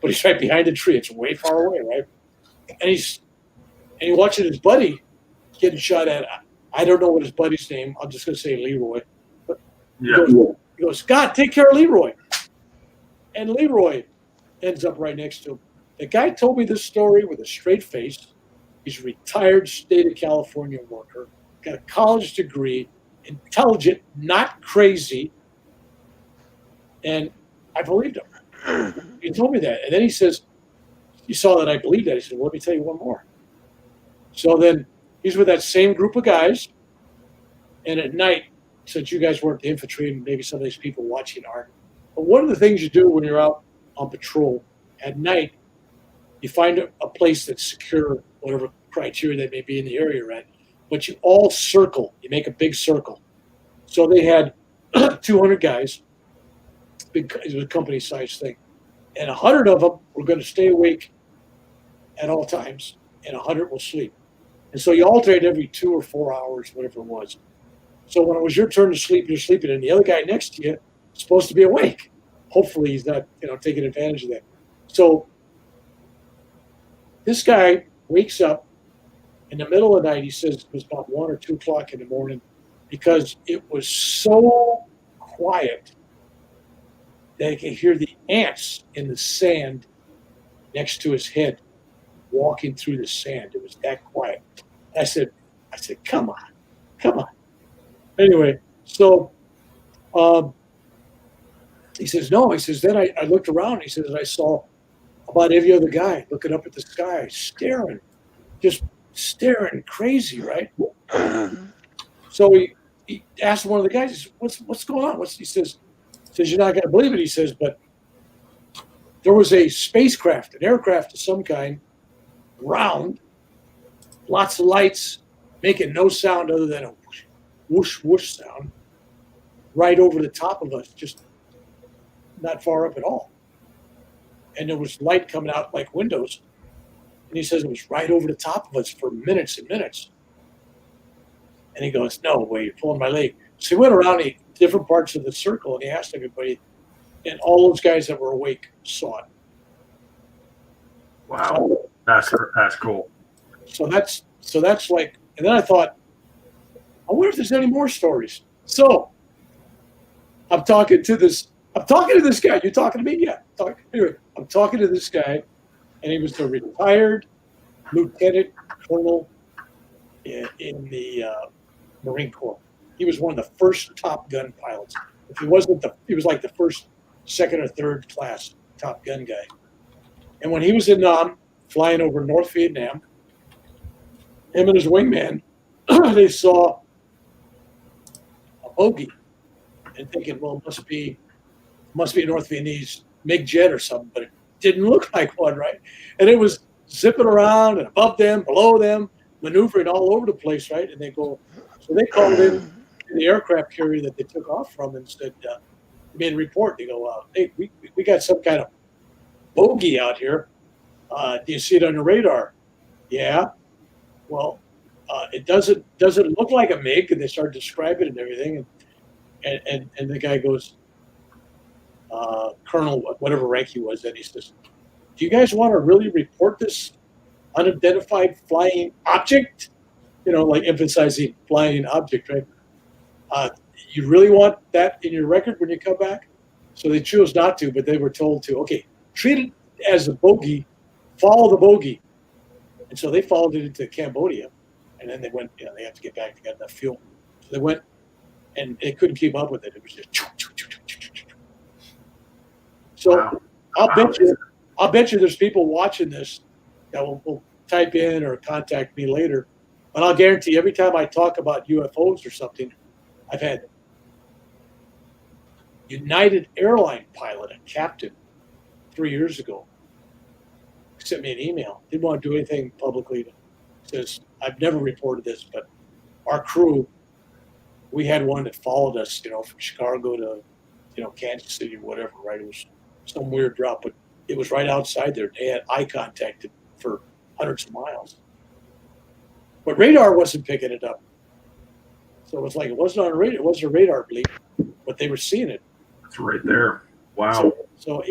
but he's right behind a tree. It's way far away, right? And he's watching his buddy getting shot at. I don't know what his buddy's name. I'm just going to say Leroy. But Yeah. he goes, God, take care of Leroy. And Leroy ends up right next to him. The guy told me this story with a straight face. He's a retired state of California worker, got a college degree, intelligent, not crazy. And I believed him. He told me that. And then he says, you saw that I believed that. He said, well, let me tell you one more. So then he's with that same group of guys. And at night, since you guys weren't the infantry and maybe some of these people watching aren't, but one of the things you do when you're out on patrol at night, you find a place that's secure, whatever criteria that may be in the area you're at, but you all circle. You make a big circle. So they had 200 guys. It was a company-sized thing. And 100 of them were going to stay awake at all times, and 100 will sleep. And so you alternate every 2 or 4 hours, whatever it was. So when it was your turn to sleep, you're sleeping, and the other guy next to you is supposed to be awake. Hopefully he's not, taking advantage of that. So this guy wakes up in the middle of the night. He says it was about 1 or 2 o'clock in the morning because it was so quiet that he could hear the ants in the sand next to his head walking through the sand. It was that quiet. I said, come on. Anyway, so he says, no. He says, then I looked around. He says, I saw about every other guy looking up at the sky, just staring crazy, right? So he asked one of the guys, he says, what's going on? He says, you're not going to believe it. He says, but there was a spacecraft, an aircraft of some kind, round, lots of lights, making no sound other than a whoosh, whoosh sound, right over the top of us, just not far up at all. And there was light coming out like windows. And he says it was right over the top of us for minutes and minutes. And he goes, no way, you're pulling my leg. So he went around the different parts of the circle and he asked everybody, and all those guys that were awake saw it. Wow, that's cool. So that's like, and then I thought, I wonder if there's any more stories. So I'm talking to this guy. You talking to me? Yeah. Anyway, I'm talking to this guy, and he was a retired lieutenant colonel in the Marine Corps. He was one of the first Top Gun pilots. If he wasn't he was like the first, second, or third class Top Gun guy. And when he was in Nam, flying over North Vietnam, him and his wingman, they saw a bogey, and thinking, well, it must be a North Vietnamese MiG jet or something, but it didn't look like one, right? And it was zipping around and above them, below them, maneuvering all over the place, right? And they called in the aircraft carrier that they took off from and said, made a report. They go, hey, we got some kind of bogey out here. Do you see it on the radar? Yeah. Well, it doesn't look like a MiG, and they start describing it and everything. And the guy goes, Colonel, whatever rank he was, and he says, do you guys want to really report this unidentified flying object, like emphasizing flying object, right? You really want that in your record when you come back? So they chose not to, but they were told to, okay, treat it as a bogey, follow the bogey. And so they followed it into Cambodia. And then they went, they have to get back to get enough fuel. So they went, and they couldn't keep up with it. It was just. So Wow. I'll bet you there's people watching this that will type in or contact me later. But I'll guarantee every time I talk about UFOs or something, I've had United Airline pilot, a captain, 3 years ago, sent me an email. Didn't want to do anything publicly. Says, I've never reported this, but our crew, we had one that followed us, from Chicago to, Kansas City or whatever, right? It was some weird route, but it was right outside there. They had eye contact for hundreds of miles. But radar wasn't picking it up. So it was like, it wasn't on radar. It wasn't a radar bleep, but they were seeing it. It's right there. Wow. So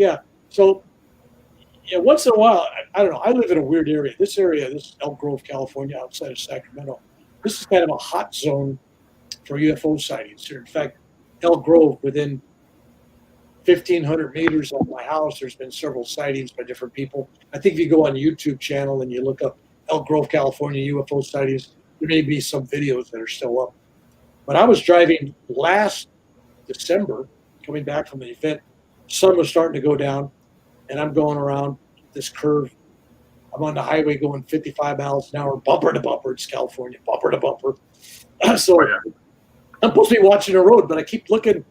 once in a while, I don't know. I live in a weird area. This is Elk Grove, California, outside of Sacramento. This is kind of a hot zone for UFO sightings here. In fact, Elk Grove, within 1,500 meters of my house, there's been several sightings by different people. I think if you go on the YouTube channel and you look up Elk Grove, California UFO sightings, there may be some videos that are still up. But I was driving last December, coming back from the event. Sun was starting to go down, and I'm going around this curve. I'm on the highway going 55 miles an hour, bumper to bumper. It's California, bumper to bumper. So I'm supposed to be watching the road, but I keep looking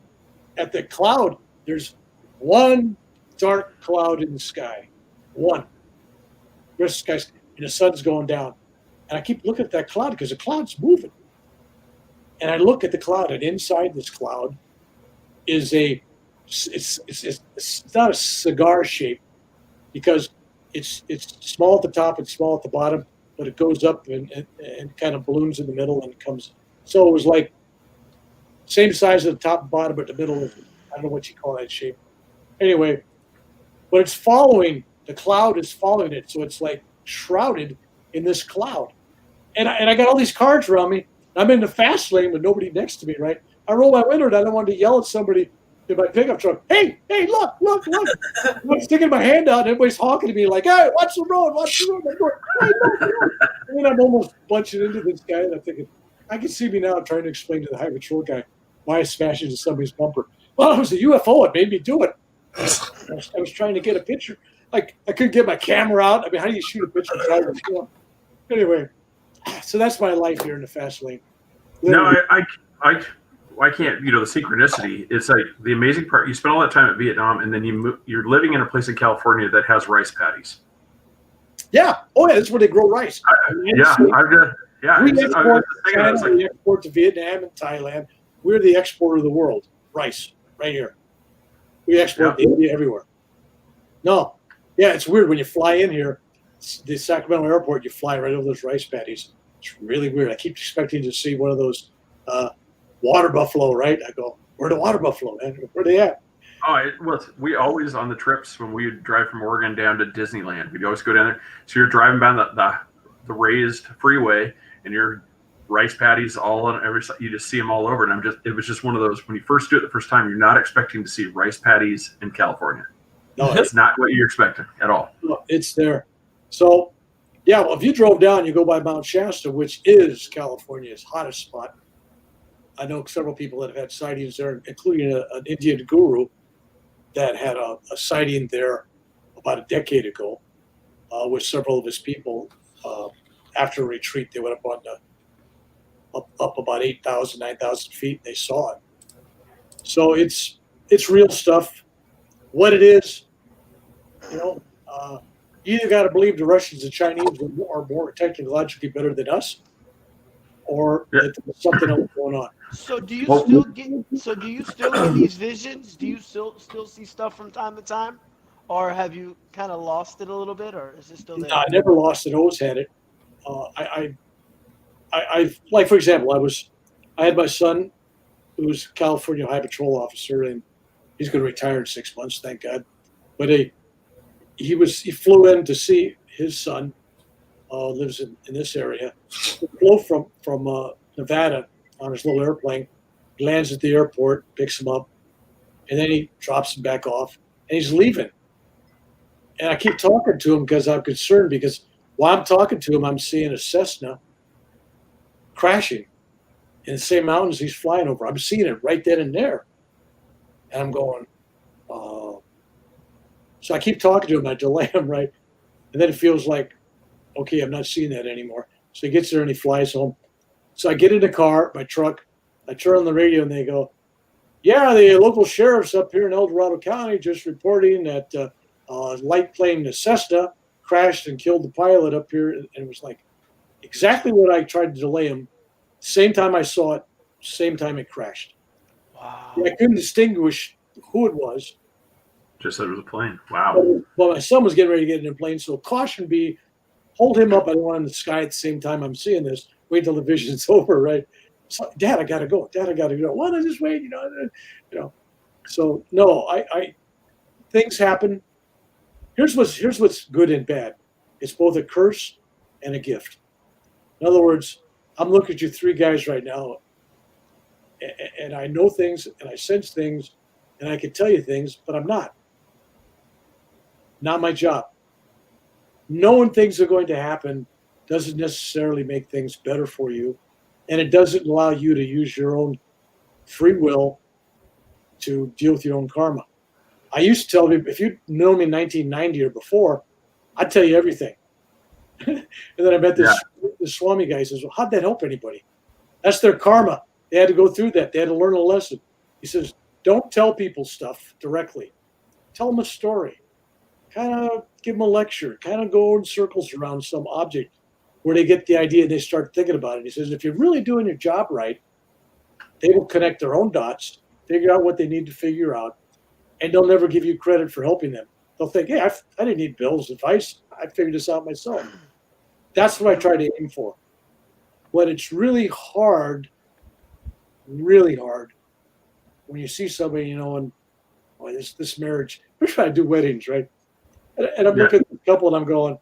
at the cloud. There's one dark cloud in the sky. One. The rest of the sky, and the sun's going down. And I keep looking at that cloud because the cloud's moving. And I look at the cloud, and inside this cloud is it's not a cigar shape because it's small at the top and small at the bottom, but it goes up and kind of balloons in the middle and comes. So it was like same size at the top and bottom, but the middle of, I don't know what you call that shape. Anyway, but it's following, the cloud is following it. So it's like shrouded in this cloud. And I got all these cars around me. I'm in the fast lane with nobody next to me, right? I roll my window down. I wanted to yell at somebody in my pickup truck. Hey, look. I'm sticking my hand out, and everybody's honking to me like, hey, watch the road. I'm going, hey, look. And then I'm almost bunching into this guy, and I'm thinking, I can see me now trying to explain to the highway patrol guy why I smashed into somebody's bumper. Well, it was a UFO. It made me do it. I was trying to get a picture. Like, I couldn't get my camera out. I mean, how do you shoot a picture? Anyway, so that's my life here in the fast lane. Literally. No, I can't. The synchronicity. It's like the amazing part. You spend all that time at Vietnam, and then you're living in a place in California that has rice paddies. Yeah. Oh, yeah. That's where they grow rice. We export to Vietnam and Thailand. We're the exporter of the world. Rice, right here. We export to India, everywhere. No. Yeah, it's weird when you fly in here. The Sacramento airport, you fly right over those rice paddies. It's really weird. I keep expecting to see one of those water buffalo, right? I go, where the water buffalo, man? Where they at? We always, on the trips when we would drive from Oregon down to Disneyland, we'd always go down there. So you're driving down the raised freeway, and your rice paddies all on every side. You just see them all over. And it was just one of those, when you first do it the first time, you're not expecting to see rice paddies in California. No, it's not what you're expecting at all. No, it's there. So, yeah, well, if you drove down, you go by Mount Shasta, which is California's hottest spot. I know several people that have had sightings there, including an Indian guru that had a sighting there about a decade ago with several of his people. After a retreat, they went up about 8,000, 9,000 feet. And they saw it. So it's real stuff. What it is, you either got to believe the Russians and Chinese are more technologically better than us, or that there's something else going on. So do you still get these visions? Do you still see stuff from time to time, or have you kind of lost it a little bit, or is it still there? No, I never lost it. Always had it. I like, for example, I had my son, who was a California High Patrol officer, and he's going to retire in 6 months, thank God. But he flew in to see his son lives in this area. He flew from Nevada on his little airplane. He lands at the airport, picks him up, and then he drops him back off, and he's leaving. And I keep talking to him because I'm concerned, because while I'm talking to him, I'm seeing a Cessna crashing in the same mountains he's flying over. I'm seeing it right then and there. And I'm going, so I keep talking to him. I delay him, right? And then it feels like, okay, I'm not seeing that anymore. So he gets there and he flies home. So I get in the car, my truck. I turn on the radio and they go, yeah, the local sheriff's up here in El Dorado County just reporting that light plane, the Cessna, crashed and killed the pilot up here. And it was like exactly what I tried to delay him. Same time I saw it, same time it crashed. Wow. And I couldn't distinguish who it was. Just said it was a plane. Wow. Well, my son was getting ready to get in a plane, so caution be, hold him up. I don't want him in the sky at the same time I'm seeing this. Wait till the vision's over, right? So, Dad, I gotta go. Dad, I gotta go. Why don't I just wait? You know. So no, I things happen. Here's what's good and bad. It's both a curse and a gift. In other words, I'm looking at you three guys right now, and I know things, and I sense things, and I can tell you things, but I'm not. Not my job. Knowing things are going to happen doesn't necessarily make things better for you, and it doesn't allow you to use your own free will to deal with your own karma. I used to tell people, if you'd known me in 1990 or before, I'd tell you everything. And then I met this Swami guy. He says, well, how'd that help anybody? That's their karma. They had to go through that. They had to learn a lesson. He says, don't tell people stuff directly. Tell them a story. Kind of give them a lecture. Kind of go in circles around some object where they get the idea and they start thinking about it. He says, if you're really doing your job right, they will connect their own dots, figure out what they need to figure out, and they'll never give you credit for helping them. They'll think, hey, I didn't need Bill's advice. I figured this out myself. That's what I try to aim for. But it's really hard when you see somebody, and this marriage, we're trying to do weddings, right? And I'm looking at the couple and I'm going,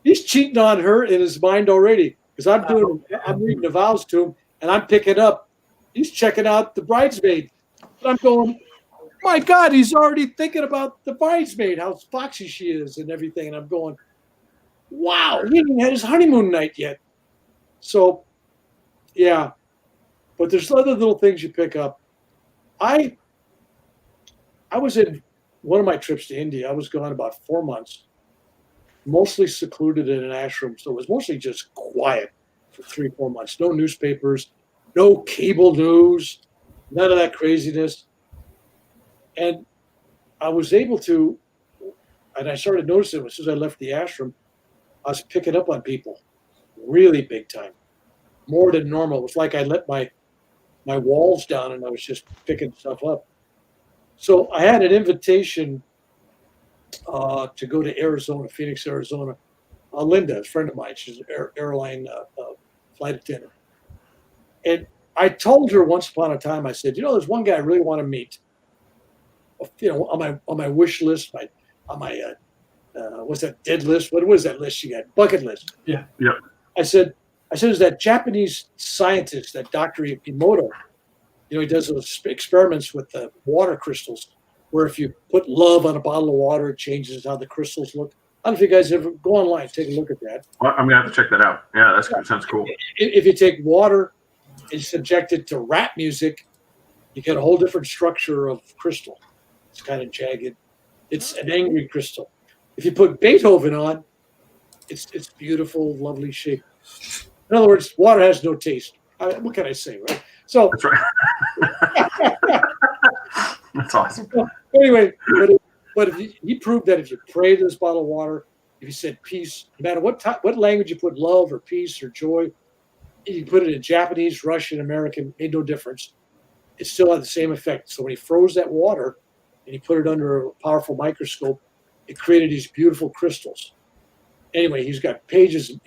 he's cheating on her in his mind already, because I'm reading the vows to him and I'm picking up, he's checking out the bridesmaid. And I'm going, my God, he's already thinking about the bridesmaid, how foxy she is and everything. And I'm going, wow, he hasn't had his honeymoon night yet. So, yeah. But there's other little things you pick up. I was in one of my trips to India. I was gone about 4 months, mostly secluded in an ashram. So it was mostly just quiet for 3-4 months. No newspapers, no cable news, none of that craziness. And I was able to, and I started noticing as soon as I left the ashram, I was picking up on people really big time, more than normal. It was like I let my walls down and I was just picking stuff up. So I had an invitation to go to Arizona, Phoenix, Arizona. Linda, a friend of mine, she's an airline flight attendant. And I told her once upon a time, I said, there's one guy I really want to meet. On my wish list, on my what's that, dead list? What was that list you got? Bucket list. Yeah. I said, is that Japanese scientist, that Dr. Emoto, he does those experiments with the water crystals, where if you put love on a bottle of water, it changes how the crystals look. I don't know if you guys ever go online, take a look at that. Well, I'm gonna have to check that out. Yeah, that sounds cool. If you take water and subject it to rap music, you get a whole different structure of crystal. It's kind of jagged. It's an angry crystal. If you put Beethoven on, it's beautiful, lovely shape. In other words, water has no taste. What can I say, right? So that's right. That's awesome. Anyway, but if he proved that if you pray to this bottle of water, if you said peace, no matter what language you put love or peace or joy, you put it in Japanese, Russian, American, made no difference. It still had the same effect. So when he froze that water and he put it under a powerful microscope, it created these beautiful crystals. Anyway, he's got pages.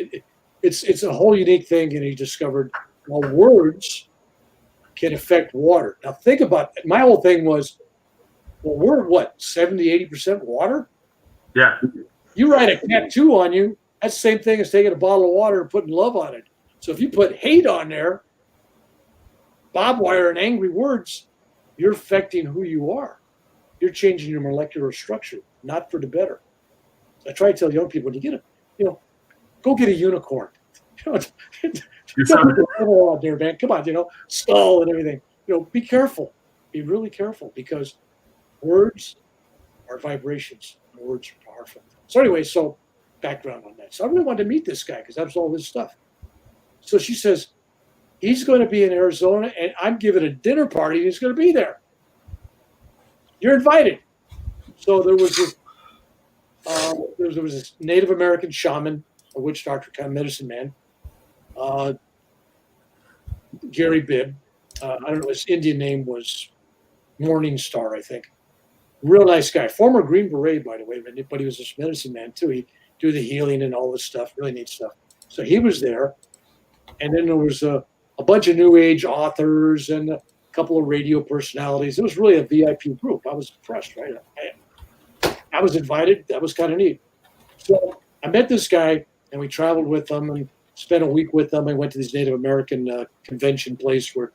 It's a whole unique thing, and he discovered words can affect water. Now think about it. My whole thing was, we're what, 70, 80% water? Yeah. You write a tattoo on you, that's the same thing as taking a bottle of water and putting love on it. So if you put hate on there, barbed wire and angry words, you're affecting who you are. You're changing your molecular structure, not for the better. So I try to tell young people, when you get go get a unicorn. Out there, man. Come on, skull and everything. Be careful. Be really careful, because words are vibrations. Words are powerful. So anyway, background on that. So I really wanted to meet this guy because that was all his stuff. So she says, he's going to be in Arizona, and I'm giving a dinner party, and he's going to be there. You're invited. So there was this Native American shaman, a witch doctor, kind of medicine man, Gary Bibb. I don't know, his Indian name was Morning Star, I think. Real nice guy. Former Green Beret, by the way, but he was this medicine man, too. He do the healing and all this stuff, really neat stuff. So he was there. And then there was a bunch of New Age authors and a couple of radio personalities. It was really a VIP group. I was impressed, right? I was invited. That was kind of neat. So I met this guy, and we traveled with him and spent a week with them. I went to this Native American convention place where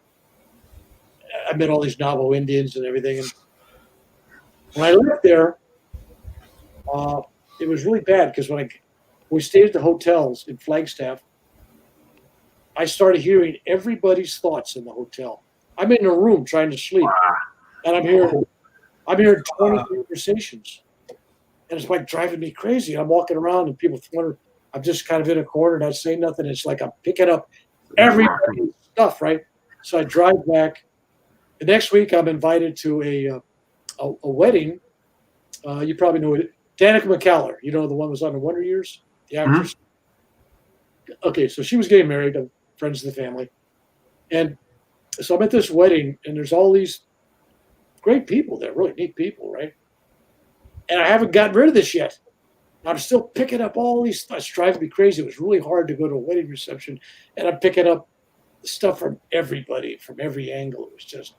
I met all these Navajo Indians and everything. And when I left there, it was really bad because when we stayed at the hotels in Flagstaff, I started hearing everybody's thoughts in the hotel. I'm in a room trying to sleep, and I'm hearing 20 conversations, and it's like driving me crazy. I'm walking around, and people wonder I'm just kind of in a corner, and I say nothing. It's like I'm picking up everybody's stuff, right? So I drive back. The next week, I'm invited to a wedding. You probably know it. Danica McCallum, the one who was on the Wonder Years, the actress. Mm-hmm. Okay, so she was getting married. Friends of the family, and so I'm at this wedding, and there's all these great people there, really neat people, right? And I haven't gotten rid of this yet. I'm still picking up all these stuff. It's driving me crazy. It was really hard to go to a wedding reception, and I'm picking up stuff from everybody, from every angle. It was just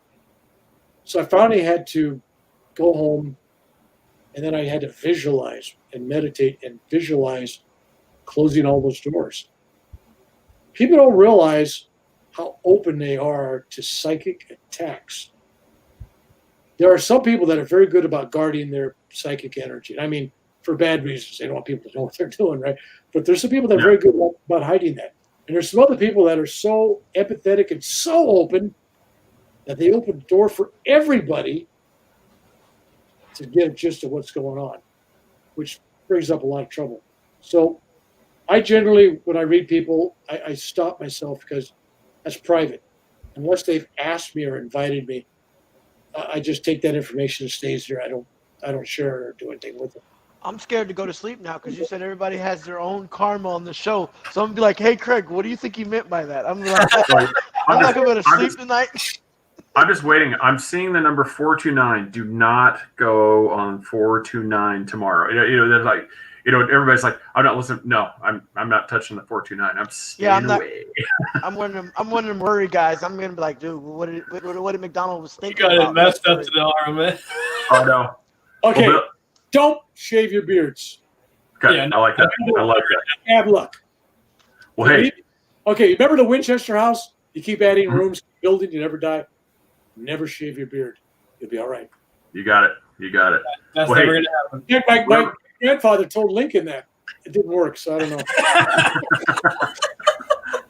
so I finally had to go home, and then I had to visualize and meditate and visualize closing all those doors. People don't realize how open they are to psychic attacks. There are some people that are very good about guarding their psychic energy. I mean, for bad reasons. They don't want people to know what they're doing, right? But there's some people that are very good about hiding that. And there's some other people that are so empathetic and so open that they open the door for everybody to get a gist of what's going on, which brings up a lot of trouble. So I generally, when I read people, I stop myself because that's private. Unless they've asked me or invited me, I just take that information and stays there. I don't share it or do anything with it. I'm scared to go to sleep now because you said everybody has their own karma on the show. So I'm gonna be like, "Hey, Craig, what do you think you meant by that?" I'm like, I'm not gonna go to sleep tonight. I'm just waiting. I'm seeing the number 429. Do not go on 429 tomorrow. There's like. Everybody's like, I'm not listening. No, I'm not touching the 429. I'm staying away. I'm one of them worry guys. I'm gonna be like, dude, what did McDonald was thinking? You got it messed up to the arm, man. Oh no. Okay, don't shave your beards. Okay, yeah, I like that. I like that. Have luck. Well, hey. Okay, remember the Winchester House? You keep adding rooms, building, you never die. Never shave your beard. You'll be all right. You got it. That's never gonna happen. Yeah, my grandfather told Lincoln that. It didn't work, so I don't know.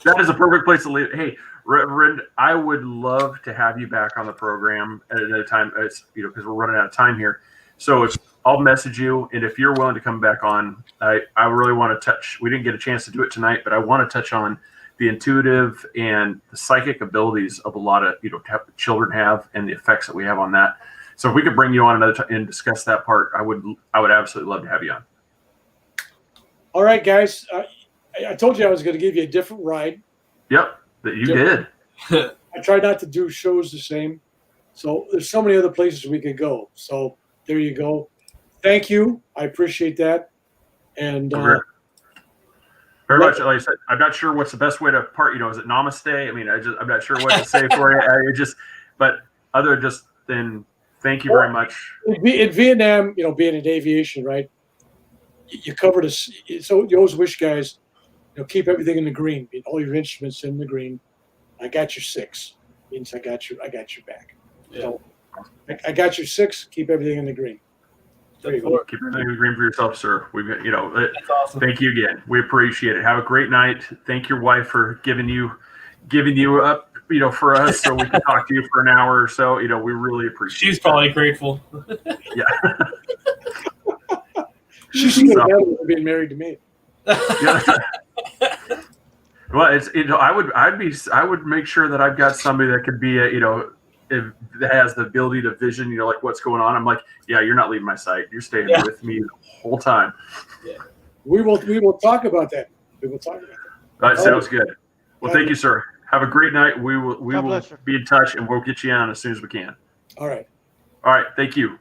That is a perfect place to leave. Hey, Red, I would love to have you back on the program at another time. It's because we're running out of time here. So I'll message you, and if you're willing to come back on, I really want to touch. We didn't get a chance to do it tonight, but I want to touch on the intuitive and the psychic abilities of a lot of children have, and the effects that we have on that. So if we could bring you on another time and discuss that part, I would absolutely love to have you on. All right, guys. I told you I was going to give you a different ride. Yep, that you did. I try not to do shows the same. So there's so many other places we could go. So there you go. Thank you. I appreciate that. And very much. Like I said, I'm not sure what's the best way to part. Is it namaste? I mean, I'm not sure what to say for you. But other than thank you very much. In Vietnam, being in aviation, right? you cover this. So you always wish guys, keep everything in the green. All your instruments in the green. I got your 6. Means I got your back. Yeah. So I got your 6. Keep everything in the green. There you go. Keep everything in the green for yourself, sir. We've got, That's awesome. thank you again. We appreciate it. Have a great night. Thank your wife for giving you up, for us so we can talk to you for an hour or so. We really appreciate it. She's probably grateful. Yeah. She should get better than being married to me. Yeah. Well, I would make sure that I've got somebody that could be that has the ability to vision, like what's going on. I'm like, yeah, you're not leaving my site. You're staying with me the whole time. Yeah. We will talk about that. We will talk about that. That sounds good. Well, thank you, sir. Have a great night. We will be in touch, and we'll get you on as soon as we can. All right. All right. Thank you.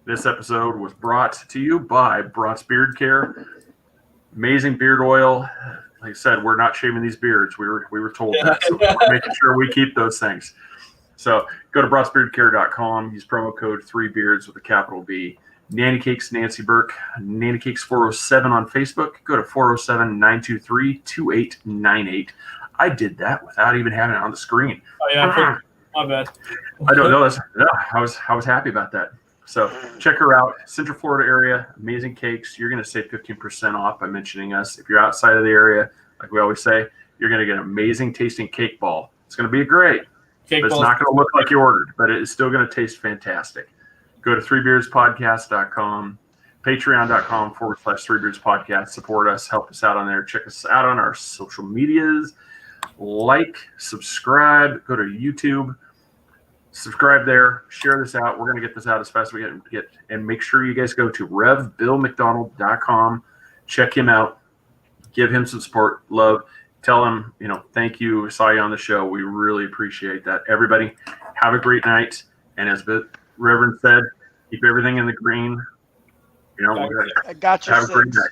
This episode was brought to you by Brat's Beard Care. Amazing beard oil. Like I said, we're not shaving these beards. We were told that, so we're making sure we keep those things. So go to bratsbeardcare.com. Use promo code 3beards with a capital B. Nanny Cakes Nancy Burke. Nanny Cakes 407 on Facebook. Go to 407-923-2898. I did that without even having it on the screen. Oh yeah, my bad. I don't know. I was happy about that. So check her out. Central Florida area, amazing cakes. You're going to save 15% off by mentioning us. If you're outside of the area, like we always say, you're going to get an amazing tasting cake ball. It's going to be great. But it's not going to look like you ordered, but it's still going to taste fantastic. Go to 3beardspodcast.com, patreon.com/3beardspodcast. Support us. Help us out on there. Check us out on our social medias. Like, subscribe. Go to YouTube. Subscribe there. Share this out. We're going to get this out as fast as we can get. And make sure you guys go to RevBillMcDonald.com. Check him out. Give him some support, love. Tell him, thank you. Saw you on the show. We really appreciate that. Everybody, have a great night. And as the Reverend said, keep everything in the green. I got you. Have a great night.